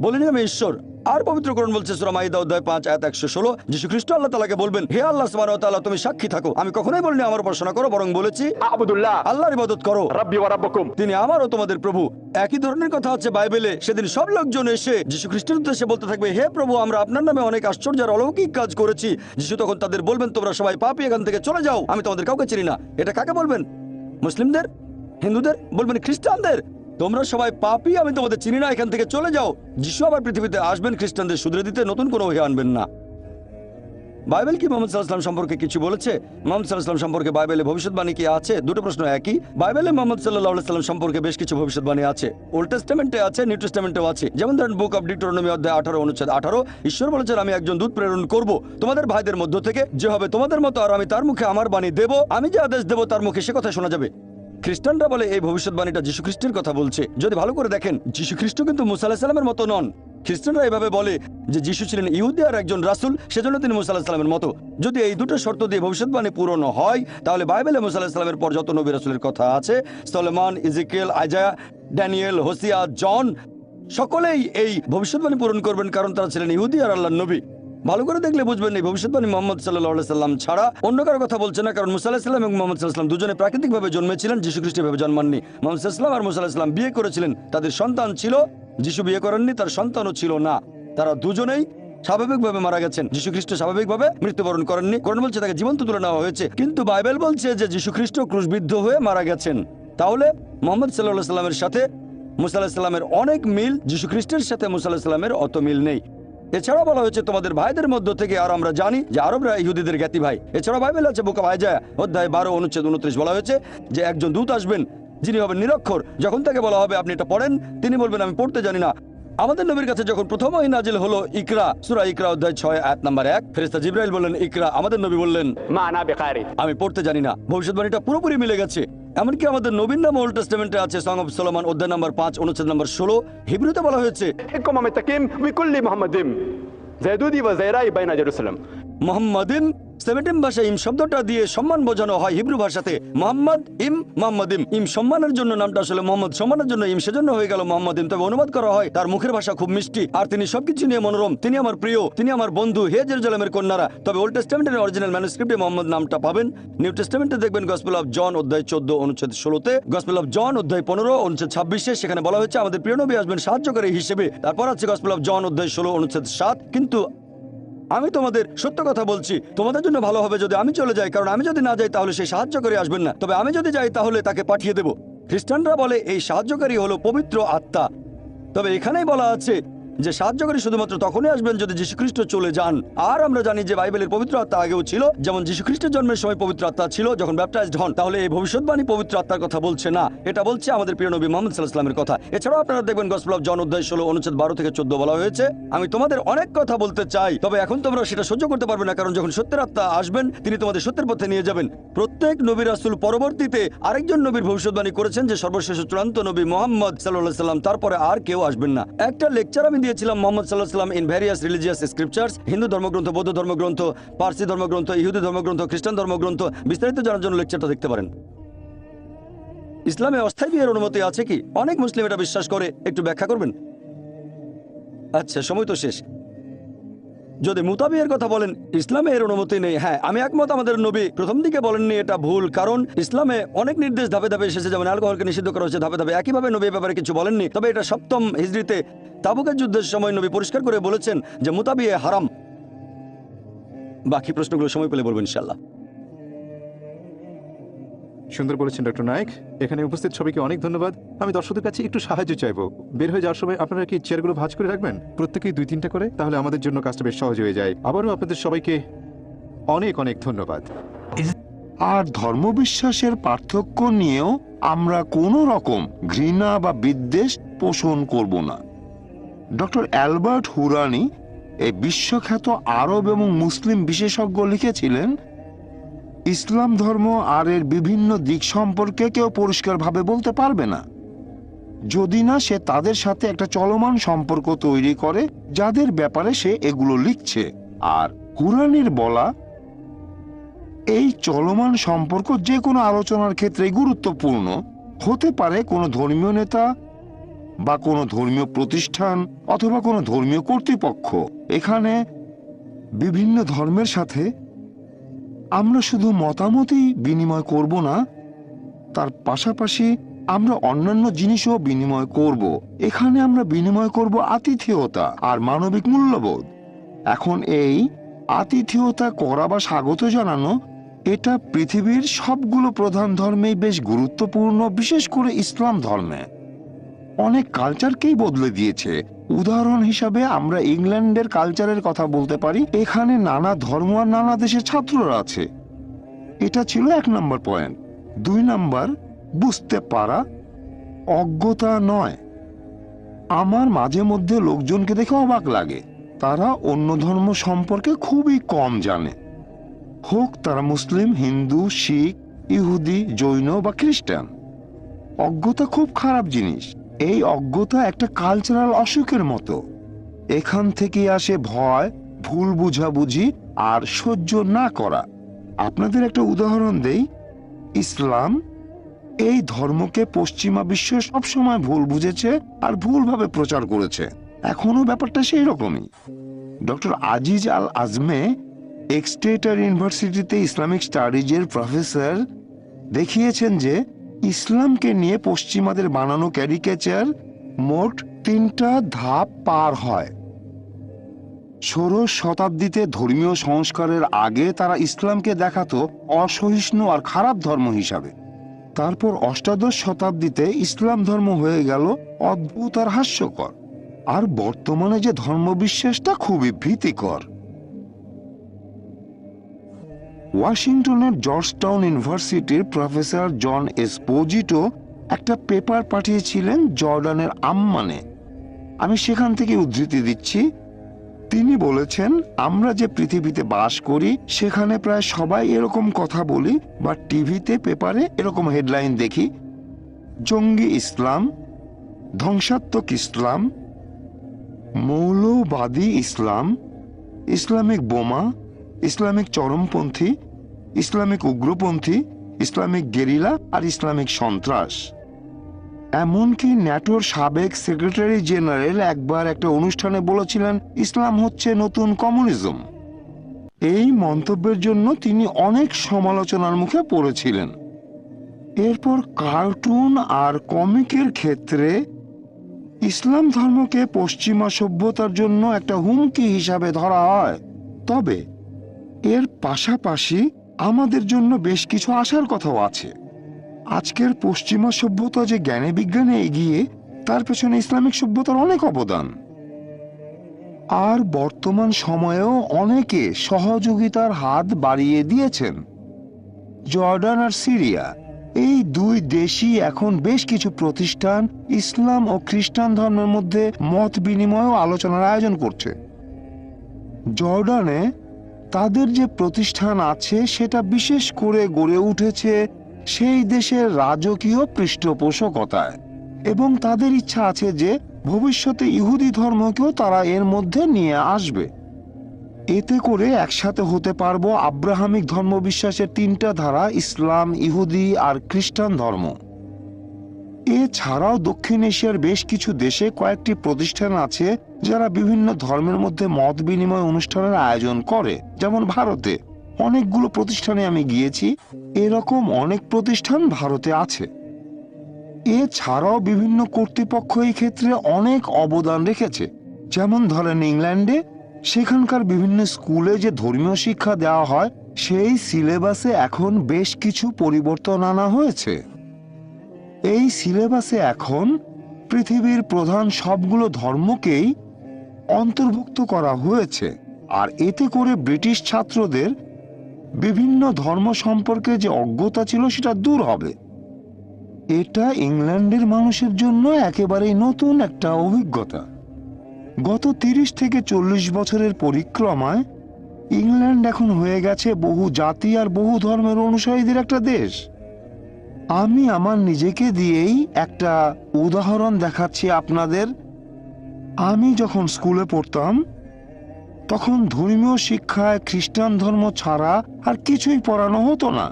বলিনি আমি ঈশ্বর। আর পবিত্র কোরআন বলছে সূরা মাইদা অধ্যায় 5 আয়াত 116, যিশু খ্রিস্ট আল্লাহ তাআলাকে বলবেন, হে আল্লাহ সুবহানাহু ওয়া তাআলা তুমি সাক্ষী থাকো, আমি কখনোই বলিনি আমার উপাসনা করো, বরং বলেছি আবুদুল্লাহ, আল্লাহর ইবাদত করো, রাব্বি ওয়া রাব্বুকুম, তিনি আমারও তোমাদের প্রভু। একই ধরনের কথা আছে বাইবেলে। সেদিন সব লোকজন এসে যিশু খ্রিস্টের উদ্দেশ্যে বলতে থাকবে, হে প্রভু, আমরা আপনার নামে অনেক আশ্চর্য আর অলৌকিক কাজ করেছি। যিশু তখন তাদের বলবেন, তোমরা সবাই পাপী, এখান থেকে চলে যাও, আমি তোমাদের কাউকে চিনি না। এটা কাকে বলবেন? মুসলিমদের? হিন্দুদের? বলবেন খ্রিস্টানদের, তোমরা সবাই পাপী, আমি তোমাদের চিনি না, এখান থেকে চলে যাও। যিশু আবার পৃথিবীতে আসবেন খ্রিস্টানদের শুধরে দিতে, নতুন কোনো ওহি আনবেন না। বাইবেল কি মুহাম্মদ সাল্লাল্লাহু আলাইহি ওয়াসাল্লাম সম্পর্কে কিছু বলেছে? মুহাম্মদ সাল্লাল্লাহু আলাইহি ওয়াসাল্লাম সম্পর্কে বাইবেলে ভবিষ্যৎবাণী কি আছে? দুটো প্রশ্ন একই। বাইবেলে মুহাম্মদ সাল্লাল্লাহু আলাইহি ওয়াসাল্লাম সম্পর্কে বেশ কিছু ভবিষ্যৎবাণী আছে। ওল্ড টেস্টামেন্টে আছে, নিউ টেস্টামেন্টেও আছে। যেমন ধরেন বুক অফ ডিউটেরোনমি অধ্যায় 18 অনুচ্ছেদ 18, ঈশ্বর বলেছেন, আমি একজন দূত প্রেরণ করব তোমাদের ভাইদের মধ্য থেকে, যে হবে তোমাদের মতো, আর আমি তার মুখে আমার বাণী দেব, আমি যে আদেশ দেব তার মুখে সে কথা শোনা যাবে। খ্রিস্টানরা বলে এই ভবিষ্যৎবাণীটা যীশু খ্রিস্টের কথা বলছে। যদি ভালো করে দেখেন, যীশু খ্রিস্ট কিন্তু মুসা আলাইহিস সালামের মতো নন। খ্রিস্টানরা এভাবে বলে যে যিশু ছিলেন ইহুদি আর একজন রাসূল, সেজন্য তিনি মুসা আলাইহিস সালামের মতো। যদি এই দুটো শর্ত দিয়ে ভবিষ্যৎবাণী পূরণ হয়, তাহলে বাইবেলে মুসা আলাইহিস সালামের পর যত নবী রাসূলের কথা আছে, সলোমন, ইজিকিয়েল, আইজায়া, ড্যানিয়েল, হোসিয়া, জন, সকলেই এই ভবিষ্যৎবাণী পূরণ করবেন, কারণ তারা ছিলেন ইহুদি আর আল্লাহর নবী। ভালো করে দেখলে বুঝবেন এই ভবিষ্যৎবাণী মুহাম্মদ সাল্লাল্লাহু আলাইহি সাল্লাম ছাড়া অন্য কারো কথা বলছে না। কারণ মুসা আলাইহিস সালাম এবং মুহাম্মদ সাল্লাল্লাহু আলাইহি সাল্লাম দুজনে প্রাকৃতিকভাবে জন্মেছিলেন, যিশু খ্রিস্ট ভাবে জন্মাননি। মুহাম্মদ সাল্লাল্লাহু আলাইহি সাল্লাম আর মুসা আলাইহিস সালাম বিয়ে করেছিলেন, তাদের সন্তান ছিল। যিশু বিয়ে করেননি, তার সন্তানও ছিল না। তারা দুজনেই স্বাভাবিকভাবে মারা গেছেন। যিশু খ্রিস্ট স্বাভাবিকভাবে মৃত্যুবরণ করেননি। কোরআন বলছে তাকে জীবন্ত তুলে নেওয়া হয়েছে, কিন্তু বাইবেল বলছে যে যিশু খ্রিস্ট ক্রুশবিদ্ধ হয়ে মারা গেছেন। তাহলে মুহাম্মদ সাল্লাল্লাহু আলাইহি সাল্লামের সাথে মুসা আলাইহিস সালামের অনেক মিল, যিশু খ্রিস্টের সাথে মুসা আলাইহিস সালামের অত মিল নেই। এছাড়া বলা হয়েছে তোমাদের ভাইদের মধ্য থেকে, আর আমরা জানি যে আরবরা ইহুদিদের জ্ঞাতি ভাই। এছাড়া বাইবেল আছে বুক অফ আইজায়া অধ্যায় 12 অনুচ্ছেদ 29 বলা হয়েছে যে একজন দূত আসবেন যিনি হবেন নিরক্ষর। যখন তাকে বলা হবে আপনি এটা পড়েন, তিনি বলবেন আমি পড়তে জানি না। আমাদের নবীর কাছে যখন প্রথম ওহী নাজিল হলো ইকরা, সূরা ইকরা অধ্যায় 6 আয়াত নাম্বার 1, ফেরেশতা জিবরাইল বললেন ইকরা, আমাদের নবী বললেন মা আনা বিকারি, আমি পড়তে জানি না। ভবিষ্যৎবাণীটা পুরোপুরি মিলে গেছে। এমনকি আমাদের নবীর নাম ওল্ড টেস্টামেন্টে আছে, সং অফ সলোমন অধ্যায় নাম্বার 5 অনুচ্ছেদ নাম্বার 16। হিব্রুতে বলা হয়েছে ইকুম মিতাকিম বিকুল্লি মুহাম্মাদিম যায়দুদি ওয়া যায়রাই বাইনা জেরুসালাম। মুহাম্মাদিন 17 ভাষায় ইম শব্দটা দিয়ে সম্মান বোঝানো হয়। হিব্রু ভাষাতে মুহাম্মদ ইম, মুহাম্মাদিম। ইম সম্মানের জন্য, নামটা আসলে মোহাম্মদ সম্মানের জন্য ইম, সেজন্য হয়ে গেল মুহাম্মাদিম। তবে অনুবাদ করা হয় তার মুখের ভাষা খুব মিষ্টি আর তিনি সবকিছু নিয়ে মনোরম। তিনি আমার প্রিয়, তিনি আমার বন্ধু, হে জেরুজালেমের কন্যারা। তবে ওল্ড টেস্টামেন্টের অরিজিনাল ম্যানুস্ক্রিপ্টে মুহাম্মদ নামটা পাবেন। নিউ টেস্টামেন্টে দেখবেন গসপেল অফ জন অধ্যায় 14 অনুচ্ছেদ 16তে, গসপেল অফ জন অধ্যায় 15 অনুচ্ছেদ 26-এ, সেখানে বলা হয়েছে আমাদের প্রিয় নবী আসবেন সাহায্যকারী হিসেবে। তারপর আছে গসপেল অফ জন অধ্যায় 16 অনুচ্ছেদ 7। কিন্তু আমি তোমাদের সত্য কথা বলছি, তোমাদের জন্য ভালো হবে যদি আমি চলে যাই, কারণ আমি যদি না যাই তাহলে সেই সাহায্যকারী আসবেন না, তবে আমি যদি যাই তাহলে তাকে পাঠিয়ে দেব। খ্রিস্টানরা বলে এই সাহায্যকারী হলো পবিত্র আত্মা। তবে এখানেই বলা আছে যে সাহায্যকারী শুধুমাত্র তখনই আসবেন যদি যীশুখ্রিস্ট চলে যান। আর আমরা জানি যে বাইবেলের পবিত্র আত্মা আগেও ছিল, যেমন যীশুখ্রিস্টের জন্মের সময় পবিত্র আত্মা ছিল যখন ব্যাপটাইজড হন। তাহলে এই ভবিষ্যৎবাণী পবিত্র আত্মার কথা বলছে না, এটা বলছে আমাদের প্রিয় নবী মুহাম্মদ সাল্লাল্লাহু আলাইহি ওয়াসাল্লামের কথা। এছাড়াও আপনারা দেখবেন গসপেল অফ জন অধ্যায় 16 অনুচ্ছেদ 12 থেকে 14 বলা হয়েছে, আমি তোমাদের অনেক কথা বলতে চাই, তবে এখন তোমরা সেটা সহ্য করতে পারবে না, কারণ যখন সত্যের আত্মা আসবেন তিনি তোমাদের সত্যের পথে নিয়ে যাবেন। প্রত্যেক নবী রাসূল পরবর্তীতে আরেকজন নবীর ভবিষ্যৎবাণী করেছেন যে সর্বশেষ চূড়ান্ত নবী মুহাম্মদ সাল্লাল্লাহু আলাইহি ওয়াসাল্লাম, তারপরে আর কেউ আসবেন না। একটা লেকচার আমি দিয়েছিলাম মুহাম্মদ সাল্লাল্লাহু আলাইহি ওয়াসাল্লাম in various religious scriptures, Hindu ধর্মগ্রন্থ, বৌদ্ধ ধর্মগ্রন্থ, পার্সি ধর্মগ্রন্থ, ইহুদি ধর্মগ্রন্থ, খ্রিস্টান ধর্মগ্রন্থ। বিস্তারিত জানার জন্য লেকচারটা দেখতে পারেন। ইসলামে অস্থায়ী বিয়ের অনুমতি আছে কি? অনেক মুসলিম এটা বিশ্বাস করে, একটু ব্যাখ্যা করবেন? আচ্ছা, সময় তো শেষ। যদি মুতাবিয়ের কথা বলেন, ইসলামে এর অনুমতি নেই। হ্যাঁ, আমি একমত, আমাদের নবী প্রথম দিকে বলেননি এটা ভুল, কারণ ইসলামে অনেক নির্দেশ ধাপে ধাপে এসেছে, যেমন অ্যালকোহলকে নিষিদ্ধ করা হয়েছে ধাপে ধাপে। একইভাবে নবী এ ব্যাপারে কিছু বলেননি। তবে এটা 7ম হিজরিতে তাবুকের যুদ্ধের সময় নবী পরিষ্কার করে বলেছেন যে মুতাবিয়ে হারাম। বাকি প্রশ্নগুলো সময় পেলে বলবো ইনশাআল্লাহ। সুন্দর বলেছেন ডক্টর নায়েক। এখানে উপস্থিত সবাইকে অনেক ধন্যবাদ। আমি দর্শকদের কাছে একটু সাহায্য চাইবো। বের হয়ে যাওয়ার সময় আপনারা কি চেয়ারগুলো ভাঁজ করে রাখবেন, প্রত্যেকেই 2-3টা করে, তাহলে আমাদের জন্য কাজটা বেশ সহজ হয়ে যায়। আবারও আপনাদের সবাইকে অনেক অনেক ধন্যবাদ। আর ধর্মবিশ্বাসের পার্থক্য নিয়েও আমরা কোনো রকম ঘৃণা বা বিদ্বেষ পোষণ করব না। ডক্টর অ্যালবার্ট হুরানি, এই বিশ্বখ্যাত আরব এবং মুসলিম বিশেষজ্ঞ, লিখেছিলেন, ইসলাম ধর্ম আর এর বিভিন্ন দিক সম্পর্কে কেউ পরিষ্কারভাবে বলতে পারবে না যদি না সে তাদের সাথে একটা চলমান সম্পর্ক তৈরি করে যাদের ব্যাপারে সে এগুলো লিখছে। আর কুরআনের বলা এই চলমান সম্পর্ক যে কোনো আলোচনার ক্ষেত্রে গুরুত্বপূর্ণ হতে পারে। কোনো ধর্মীয় নেতা বা কোনো ধর্মীয় প্রতিষ্ঠান অথবা কোনো ধর্মীয় কর্তৃপক্ষ, এখানে বিভিন্ন ধর্মের সাথে আমরা শুধু মতামতই বিনিময় করব না, তার পাশাপাশি আমরা অন্যান্য জিনিসও বিনিময় করব। এখানে আমরা বিনিময় করব আতিথেয়তা আর মানবিক মূল্যবোধ। এখন এই আতিথেয়তা করা বা স্বাগত জানানো, এটা পৃথিবীর সবগুলো প্রধান ধর্মেই বেশ গুরুত্বপূর্ণ, বিশেষ করে ইসলাম ধর্মে অনেক কালচারকেই বদলে দিয়েছে। উদাহরণ হিসাবে আমরা ইংল্যান্ডের কালচারের কথা বলতে পারি। এখানে নানা ধর্ম আর নানা দেশের ছাত্ররা আছে। এটা ছিল 1 নম্বর পয়েন্ট। 2 নম্বর, বুঝতে পারা, অজ্ঞতা নয়। আমার মাঝে মধ্যে লোকজনকে দেখে অবাক লাগে, তারা অন্য ধর্ম সম্পর্কে খুবই কম জানে, হোক তারা মুসলিম, হিন্দু, শিখ, ইহুদি, জৈন বা খ্রিস্টান। অজ্ঞতা খুব খারাপ জিনিস। এই অজ্ঞতা একটা কালচারাল অসুখের মতো। এখান থেকে আসে ভয়, ভুল বুঝাবুঝি আর সহ্য না করা। আপনাদের একটা উদাহরণ দেই। ইসলাম এই ধর্মকে পশ্চিমা বিশ্ব সবসময় ভুল বুঝেছে আর ভুলভাবে প্রচার করেছে। এখনো ব্যাপারটা সেই রকমই। ডক্টর আজিজ আল আজমে এক্সটেটার ইউনিভার্সিটিতে ইসলামিক স্টাডিজের প্রফেসর দেখিয়েছেন যে ইসলামকে নিয়ে পশ্চিমাদের বানানো ক্যারিকেচার মোট 3টা ধাপ পার হয়। 16 শতাব্দীতে ধর্মীয় সংস্কারের আগে তারা ইসলামকে দেখাতো অসহিষ্ণু আর খারাপ ধর্ম হিসাবে। তারপর অষ্টাদশ শতাব্দীতে ইসলাম ধর্ম হয়ে গেল অদ্ভুত আর হাস্যকর। আর বর্তমানে যে ধর্মবিশ্বাসটা খুবই ভীতিকর। ওয়াশিংটনের জর্জটাউন ইউনিভার্সিটির প্রফেসর জন এসপোজিটো একটা পেপার পাঠিয়েছিলেন জর্ডানের আম্মানে। আমি সেখান থেকে উদ্ধৃতি দিচ্ছি। তিনি বলেছেন, আমরা যে পৃথিবীতে বাস করি সেখানে প্রায় সবাই এরকম কথা বলি বা টিভিতে পেপারে এরকম হেডলাইন দেখি: জঙ্গি ইসলাম, ধ্বংসাত্মক ইসলাম, মৌলবাদী ইসলাম, ইসলামিক বোমা, ইসলামিক চরমপন্থী, ইসলামিক উগ্রপন্থী, ইসলামিক গেরিলা আর ইসলামিক সন্ত্রাস। এমনকি ন্যাটোর সাবেক সেক্রেটারি জেনারেল একবার একটা অনুষ্ঠানে বলেছিলেন, ইসলাম হচ্ছে নতুন কমিউনিজম। এই মন্তব্যের জন্য তিনি অনেক সমালোচনার মুখে পড়েছিলেন। এরপর কার্টুন আর কমিকের ক্ষেত্রে ইসলাম ধর্মকে পশ্চিমা সভ্যতার জন্য একটা হুমকি হিসাবে ধরা হয়। তবে এর পাশাপাশি আমাদের জন্য বেশ কিছু আশার কথাও আছে। আজকের পশ্চিমা সভ্যতা যে জ্ঞানে বিজ্ঞানে এগিয়ে, তার পেছনে ইসলামিক সভ্যতার অনেক অবদান। আর বর্তমান সময়েও অনেকে সহযোগিতার হাত বাড়িয়ে দিয়েছেন। জর্ডান আর সিরিয়া, এই দুই দেশই এখন বেশ কিছু প্রতিষ্ঠান ইসলাম ও খ্রিস্টান ধর্মের মধ্যে মত বিনিময় ও আলোচনার আয়োজন করছে। জর্ডানে তাদের যে প্রতিষ্ঠান আছে সেটা বিশেষ করে গড়ে উঠেছে সেই দেশের রাজকীয় পৃষ্ঠপোষকতায়, এবং তাদের ইচ্ছা আছে যে ভবিষ্যতে ইহুদি ধর্মকেও তারা এর মধ্যে নিয়ে আসবে। এতে করে একসাথে হতে পারবো আব্রাহামিক ধর্মবিশ্বাসের তিনটা ধারা, ইসলাম, ইহুদি আর খ্রিস্টান ধর্ম। এছাড়াও দক্ষিণ এশিয়ার বেশ কিছু দেশে কয়েকটি প্রতিষ্ঠান আছে যারা বিভিন্ন ধর্মের মধ্যে মত বিনিময় অনুষ্ঠানের আয়োজন করে। যেমন ভারতে অনেকগুলো প্রতিষ্ঠানে আমি গিয়েছি, এরকম অনেক প্রতিষ্ঠান ভারতে আছে। এছাড়াও বিভিন্ন কর্তৃপক্ষ এই ক্ষেত্রে অনেক অবদান রেখেছে। যেমন ধরেন ইংল্যান্ডে সেখানকার বিভিন্ন স্কুলে যে ধর্মীয় শিক্ষা দেওয়া হয় সেই সিলেবাসে এখন বেশ কিছু পরিবর্তন আনা হয়েছে। এই সিলেবাসে এখন পৃথিবীর প্রধান সবগুলো ধর্মকেই অন্তর্ভুক্ত করা হয়েছে, আর এতে করে ব্রিটিশ ছাত্রদের বিভিন্ন ধর্ম সম্পর্কে যে অজ্ঞতা ছিল সেটা দূর হবে। এটা ইংল্যান্ডের মানুষের জন্য একেবারেই নতুন একটা অভিজ্ঞতা। গত 30 থেকে 40 বছরের পরিক্রমায় ইংল্যান্ড এখন হয়ে গেছে বহু জাতি আর বহু ধর্মের অনুসারীদের একটা দেশ। আমি আমার নিজেকে দিয়েই একটা উদাহরণ দেখাচ্ছি আপনাদের। আমি যখন স্কুলে পড়তাম তখন ধর্মীয় শিক্ষায় খ্রিস্টান ধর্ম ছাড়া আর কিছুই পড়ানো হতো না।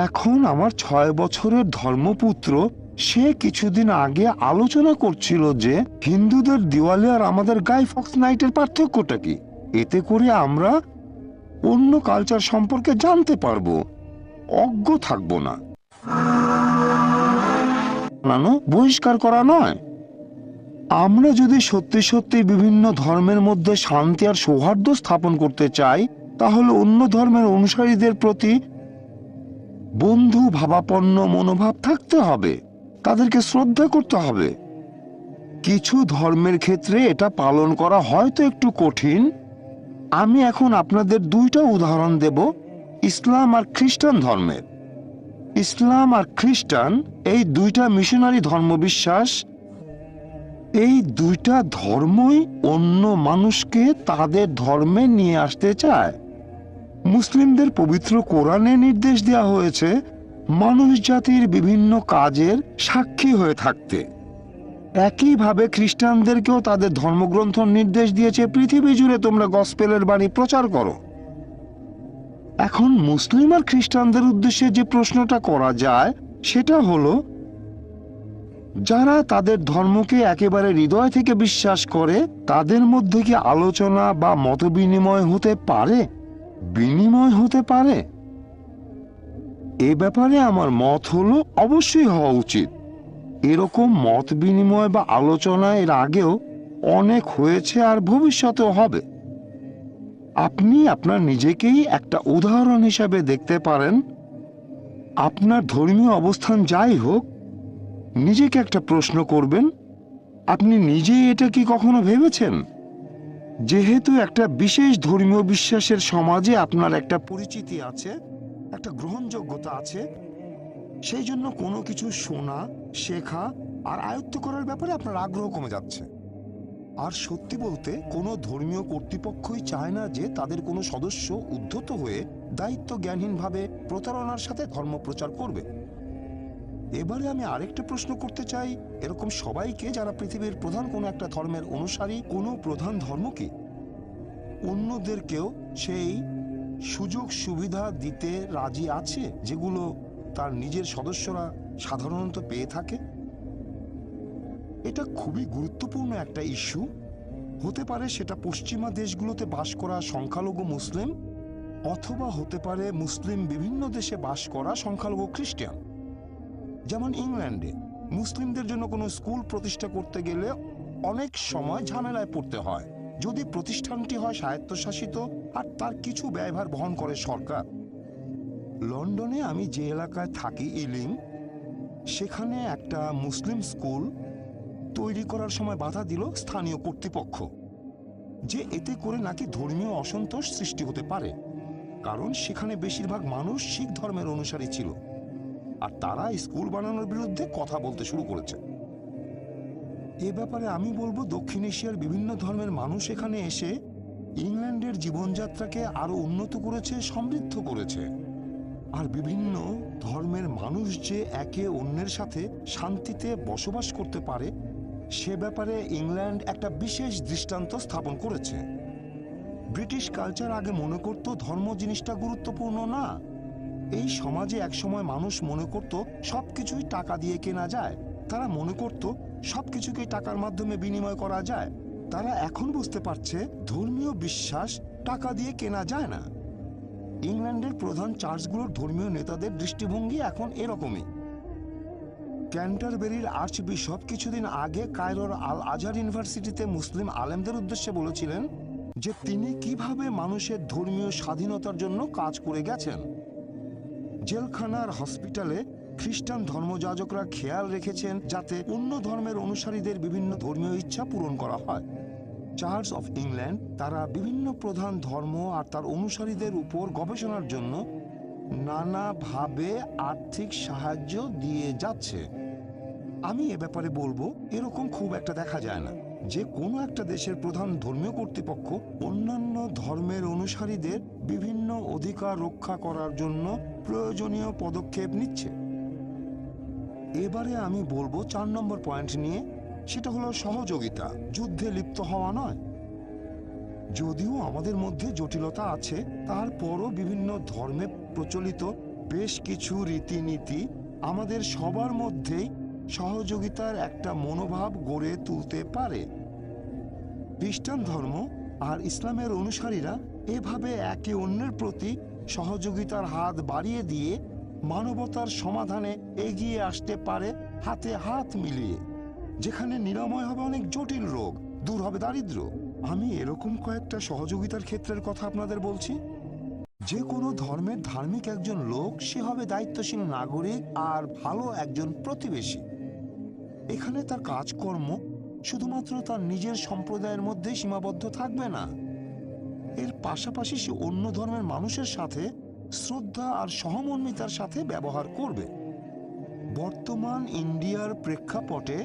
এখন আমার 6 বছরের ধর্মপুত্র সে কিছুদিন আগে আলোচনা করছিল যে হিন্দুদের দিওয়ালি আর আমাদের গাই ফক্স নাইটের পার্থক্যটা কি। এতে করে আমরা অন্য কালচার সম্পর্কে জানতে পারবো, অজ্ঞ থাকবো না। বহিষ্কার করা নয়। আমরা যদি সত্যি সত্যি বিভিন্ন ধর্মের মধ্যে শান্তি আর সৌহার্দ্য স্থাপন করতে চাই, তাহলে অন্য ধর্মের অনুসারীদের প্রতি বন্ধু ভাবাপন্ন মনোভাব থাকতে হবে, তাদেরকে শ্রদ্ধা করতে হবে। কিছু ধর্মের ক্ষেত্রে এটা পালন করা হয়তো একটু কঠিন। আমি এখন আপনাদের দুইটা উদাহরণ দেব ইসলাম আর খ্রিস্টান ধর্মের। ইসলাম আর খ্রিস্টান এই দুইটা মিশনারি ধর্মবিশ্বাস, এই দুইটা ধর্মই অন্য মানুষকে তাদের ধর্মে নিয়ে আসতে চায়। মুসলিমদের পবিত্র কোরআনে নির্দেশ দেওয়া হয়েছে মানুষ জাতির বিভিন্ন কাজের সাক্ষী হয়ে থাকতে। একইভাবে খ্রিস্টানদেরকেও তাদের ধর্মগ্রন্থ নির্দেশ দিয়েছে পৃথিবী জুড়ে তোমরা গসপেলের বাণী প্রচার করো। এখন মুসলিম আর খ্রিস্টানদের উদ্দেশ্যে যে প্রশ্নটা করা যায় সেটা হলো, যারা তাদের ধর্মকে একেবারে হৃদয় থেকে বিশ্বাস করে তাদের মধ্যে কি আলোচনা বা মতবিনিময় হতে পারে, বিনিময় হতে পারে? এ ব্যাপারে আমার মত হলো অবশ্যই হওয়া উচিত। এরকম মত বিনিময় বা আলোচনা এর আগেও অনেক হয়েছে আর ভবিষ্যতেও হবে। আপনি আপনার নিজেকেই একটা উদাহরণ হিসাবে দেখতে পারেন। আপনার ধর্মীয় অবস্থান যাই হোক, নিজেকে একটা প্রশ্ন করবেন, আপনি নিজেই এটা কি কখনো ভেবেছেন? যেহেতু একটা বিশেষ ধর্মীয় বিশ্বাসের সমাজে আপনার একটা পরিচিতি আছে, একটা গ্রহণযোগ্যতা আছে, সেই জন্য কোনো কিছু শোনা, শেখা আর আয়ত্ত করার ব্যাপারে আপনার আগ্রহ কমে যাচ্ছে। আর সত্যি বলতে কোনো ধর্মীয় কর্তৃপক্ষই চায় না যে তাদের কোনো সদস্য উদ্ধত হয়ে দায়িত্ব জ্ঞানহীনভাবে প্রতারণার সাথে ধর্ম প্রচার করবে। এবারে আমি আরেকটা প্রশ্ন করতে চাই, এরকম সবাইকে যারা পৃথিবীর প্রধান কোনো একটা ধর্মের অনুসারী, কোনো প্রধান ধর্ম কি অন্যদেরকেও সেই সুযোগ সুবিধা দিতে রাজি আছে যেগুলো তার নিজের সদস্যরা সাধারণত পেয়ে থাকে? এটা খুবই গুরুত্বপূর্ণ একটা ইস্যু। হতে পারে সেটা পশ্চিমা দেশগুলোতে বাস করা সংখ্যালঘু মুসলিম, অথবা হতে পারে মুসলিম বিভিন্ন দেশে বাস করা সংখ্যালঘু খ্রিস্টান। যেমন ইংল্যান্ডে মুসলিমদের জন্য কোনো স্কুল প্রতিষ্ঠা করতে গেলে অনেক সময় ঝামেলায় পড়তে হয় যদি প্রতিষ্ঠানটি হয় স্বায়ত্তশাসিত আর তার কিছু ব্যয়ভার বহন করে সরকার। লন্ডনে আমি যে এলাকায় থাকি, ইলিং, সেখানে একটা মুসলিম স্কুল তৈরি করার সময় বাধা দিল স্থানীয় কর্তৃপক্ষ, যে এতে করে নাকি ধর্মীয় অসন্তোষ সৃষ্টি হতে পারে, কারণ সেখানে বেশিরভাগ মানুষ শিখ ধর্মের অনুসারী ছিল আর তারা স্কুল বানানোর বিরুদ্ধে কথা বলতে শুরু করেছে। এ ব্যাপারে আমি বলবো দক্ষিণ এশিয়ার বিভিন্ন ধর্মের মানুষ এখানে এসে ইংল্যান্ডের জীবনযাত্রাকে আরো উন্নত করেছে, সমৃদ্ধ করেছে। আর বিভিন্ন ধর্মের মানুষ যে একে অন্যের সাথে শান্তিতে বসবাস করতে পারে সে ব্যাপারে ইংল্যান্ড একটা বিশেষ দৃষ্টান্ত স্থাপন করেছে। ব্রিটিশ কালচার আগে মনে করত ধর্ম জিনিসটা গুরুত্বপূর্ণ না। এই সমাজে একসময় মানুষ মনে করত সবকিছুই টাকা দিয়ে কেনা যায়, তারা মনে করত সবকিছুকেই টাকার মাধ্যমে বিনিময় করা যায়। তারা এখন বুঝতে পারছে ধর্মীয় বিশ্বাস টাকা দিয়ে কেনা যায় না। ইংল্যান্ডের প্রধান চার্চগুলোর ধর্মীয় নেতাদের দৃষ্টিভঙ্গি এখন এরকমই। ক্যান্টারবেরির আর্চ বিশপ কিছুদিন আগে কায়রোর আল আজহার ইউনিভার্সিটিতে মুসলিম আলেমদের উদ্দেশ্যে বলেছিলেন যে তিনি কিভাবে মানুষের ধর্মীয় স্বাধীনতার জন্য কাজ করে গেছেন। জেলখানার হসপিটালে খ্রিস্টান ধর্মযাজকরা খেয়াল রেখেছেন যাতে অন্য ধর্মের অনুসারীদের বিভিন্ন ধর্মীয় ইচ্ছা পূরণ করা হয়। চার্চ অফ ইংল্যান্ড তারা বিভিন্ন প্রধান ধর্ম আর তার অনুসারীদের উপর গবেষণার জন্য নানাভাবে আর্থিক সাহায্য দিয়ে যাচ্ছে। আমি এ ব্যাপারে বলবো এরকম খুব একটা দেখা যায় না যে কোনো একটা দেশের প্রধান ধর্মীয় কর্তৃপক্ষ অন্যান্য ধর্মের অনুসারীদের বিভিন্ন অধিকার রক্ষা করার জন্য প্রয়োজনীয় পদক্ষেপ নিচ্ছে। এবারে আমি বলবো 4 নম্বর পয়েন্ট নিয়ে, সেটা হলো সহযোগিতা, যুদ্ধে লিপ্ত হওয়া নয়। যদিও আমাদের মধ্যে জটিলতা আছে, তারপরও বিভিন্ন ধর্মে প্রচলিত বেশ কিছু রীতিনীতি আমাদের সবার মধ্যেই সহযোগিতার একটা মনোভাব গড়ে তুলতে পারে। খ্রিস্টান ধর্ম আর ইসলামের অনুসারীরা এভাবে একে অন্যের প্রতি সহযোগিতার হাত বাড়িয়ে দিয়ে মানবতার সমাধানে এগিয়ে আসতে পারে হাতে হাত মিলিয়ে। যেখানে নিরাময় হবে অনেক জটিল রোগ, দূর হবে দারিদ্র্য। আমি এরকম কয়েকটা সহযোগিতার ক্ষেত্রের কথা আপনাদের বলছি। যে কোনো ধর্মের ধার্মিক একজন লোক সে হবে দায়িত্বশীল নাগরিক আর ভালো একজন প্রতিবেশী। এখানে তার কাজকর্ম শুধুমাত্র তার নিজের সম্প্রদায়ের মধ্যে সীমাবদ্ধ থাকবে না, এর পাশাপাশি সে অন্য ধর্মের মানুষের সাথে শ্রদ্ধা আর সহমর্মিতার সাথে ব্যবহার করবে। বর্তমান ইন্ডিয়ার প্রেক্ষাপটে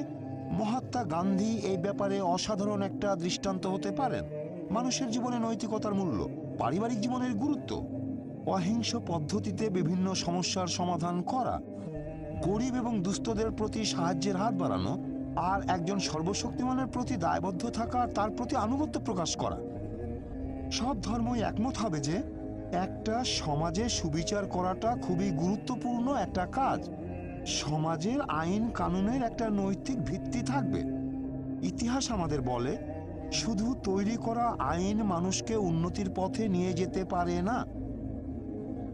মহাত্মা গান্ধী এই ব্যাপারে অসাধারণ একটা দৃষ্টান্ত হতে পারেন। মানুষের জীবনে নৈতিকতার মূল্য, পারিবারিক জীবনের গুরুত্ব, অহিংস পদ্ধতিতে বিভিন্ন সমস্যার সমাধান করা, গরিব এবং দুস্থদের প্রতি সাহায্যের হাত বাড়ানো, আর একজন সর্বশক্তিমানের প্রতি দায়বদ্ধ থাকা, তার প্রতি আনুগত্য প্রকাশ করা। সব ধর্মই একমত হবে যে একটা সমাজে সুবিচার করাটা খুবই গুরুত্বপূর্ণ একটা কাজ। সমাজের আইন কানুনের একটা নৈতিক ভিত্তি থাকবে। ইতিহাস আমাদের বলে শুধু তৈরি করা আইন মানুষকে উন্নতির পথে নিয়ে যেতে পারে না,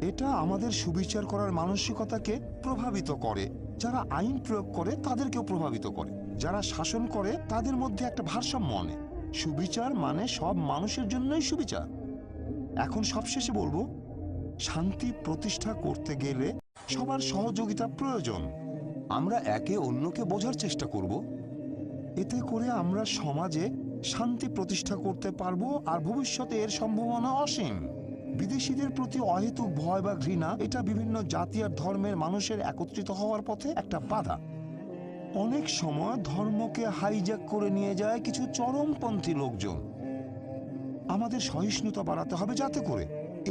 এটা আমাদের সুবিচার করার মানসিকতাকে প্রভাবিত করে। যারা আইন প্রয়োগ করে তাদেরকেও প্রভাবিত করে, যারা শাসন করে তাদের মধ্যে একটা ভারসাম্য আনে। সুবিচার মানে সব মানুষের জন্যই সুবিচার। এখন সবশেষে বলবো, শান্তি প্রতিষ্ঠা করতে গেলে সবার সহযোগিতা প্রয়োজন। আমরা একে অন্যকে বোঝার চেষ্টা করব, এতে করে আমরা সমাজে শান্তি প্রতিষ্ঠা করতে পারবো, আর ভবিষ্যতে এর সম্ভাবনা অসীম। বিদেশিদের প্রতি অহেতুক ভয় বা ঘৃণা, এটা বিভিন্ন জাতি আর ধর্মের মানুষের একত্রিত হওয়ার পথে একটা বাধা। অনেক সময় ধর্মকে হাইজ্যাক করে নিয়ে যায় কিছু চরমপন্থী লোকজন। আমাদের সহিষ্ণুতা বাড়াতে হবে যাতে করে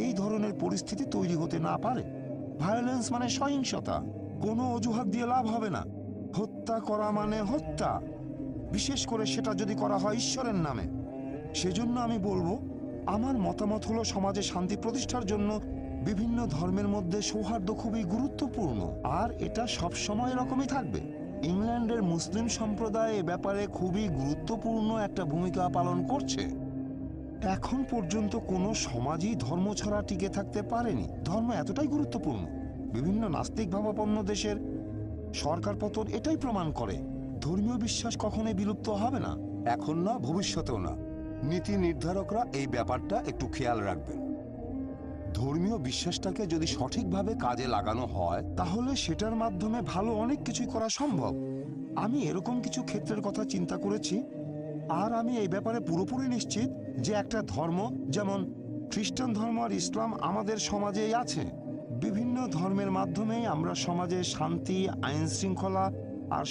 এই ধরনের পরিস্থিতি তৈরি হতে না পারে। ভায়োলেন্স মানে সহিংসতা, কোনো অজুহাত দিয়ে লাভ হবে না। হত্যা করা মানে হত্যা, বিশেষ করে সেটা যদি করা হয় ঈশ্বরের নামে। সেজন্য আমি বলবো, আমার মতামত হলো সমাজে শান্তি প্রতিষ্ঠার জন্য বিভিন্ন ধর্মের মধ্যে সৌহার্দ্য খুবই গুরুত্বপূর্ণ, আর এটা সব সময় এরকমই থাকবে। ইংল্যান্ডের মুসলিম সম্প্রদায় এ ব্যাপারে খুবই গুরুত্বপূর্ণ একটা ভূমিকা পালন করছে। এখন পর্যন্ত কোনো সমাজই ধর্ম ছাড়া টিকে থাকতে পারেনি। ধর্ম এতটাই গুরুত্বপূর্ণ। বিভিন্ন নাস্তিক ভাবাপন্ন দেশের সরকার পতন এটাই প্রমাণ করে। ধর্মীয় বিশ্বাস কখনোই বিলুপ্ত হবে না, এখন না, ভবিষ্যতেও না। নীতি নির্ধারকরা এই ব্যাপারটা একটু খেয়াল রাখবেন। ধর্মীয় বিশ্বাসটাকে যদি সঠিকভাবে কাজে লাগানো হয় তাহলে সেটার মাধ্যমে ভালো অনেক কিছুই করা সম্ভব। আমি এরকম কিছু ক্ষেত্রের কথা চিন্তা করেছি, আর আমি এই ব্যাপারে পুরোপুরি নিশ্চিত যে একটা ধর্ম যেমন খ্রিস্টান ধর্ম আর ইসলাম আমাদের সমাজেই আছে। বিভিন্ন ধর্মের মাধ্যমেই আমরা সমাজে শান্তি, আইন শৃঙ্খলা আর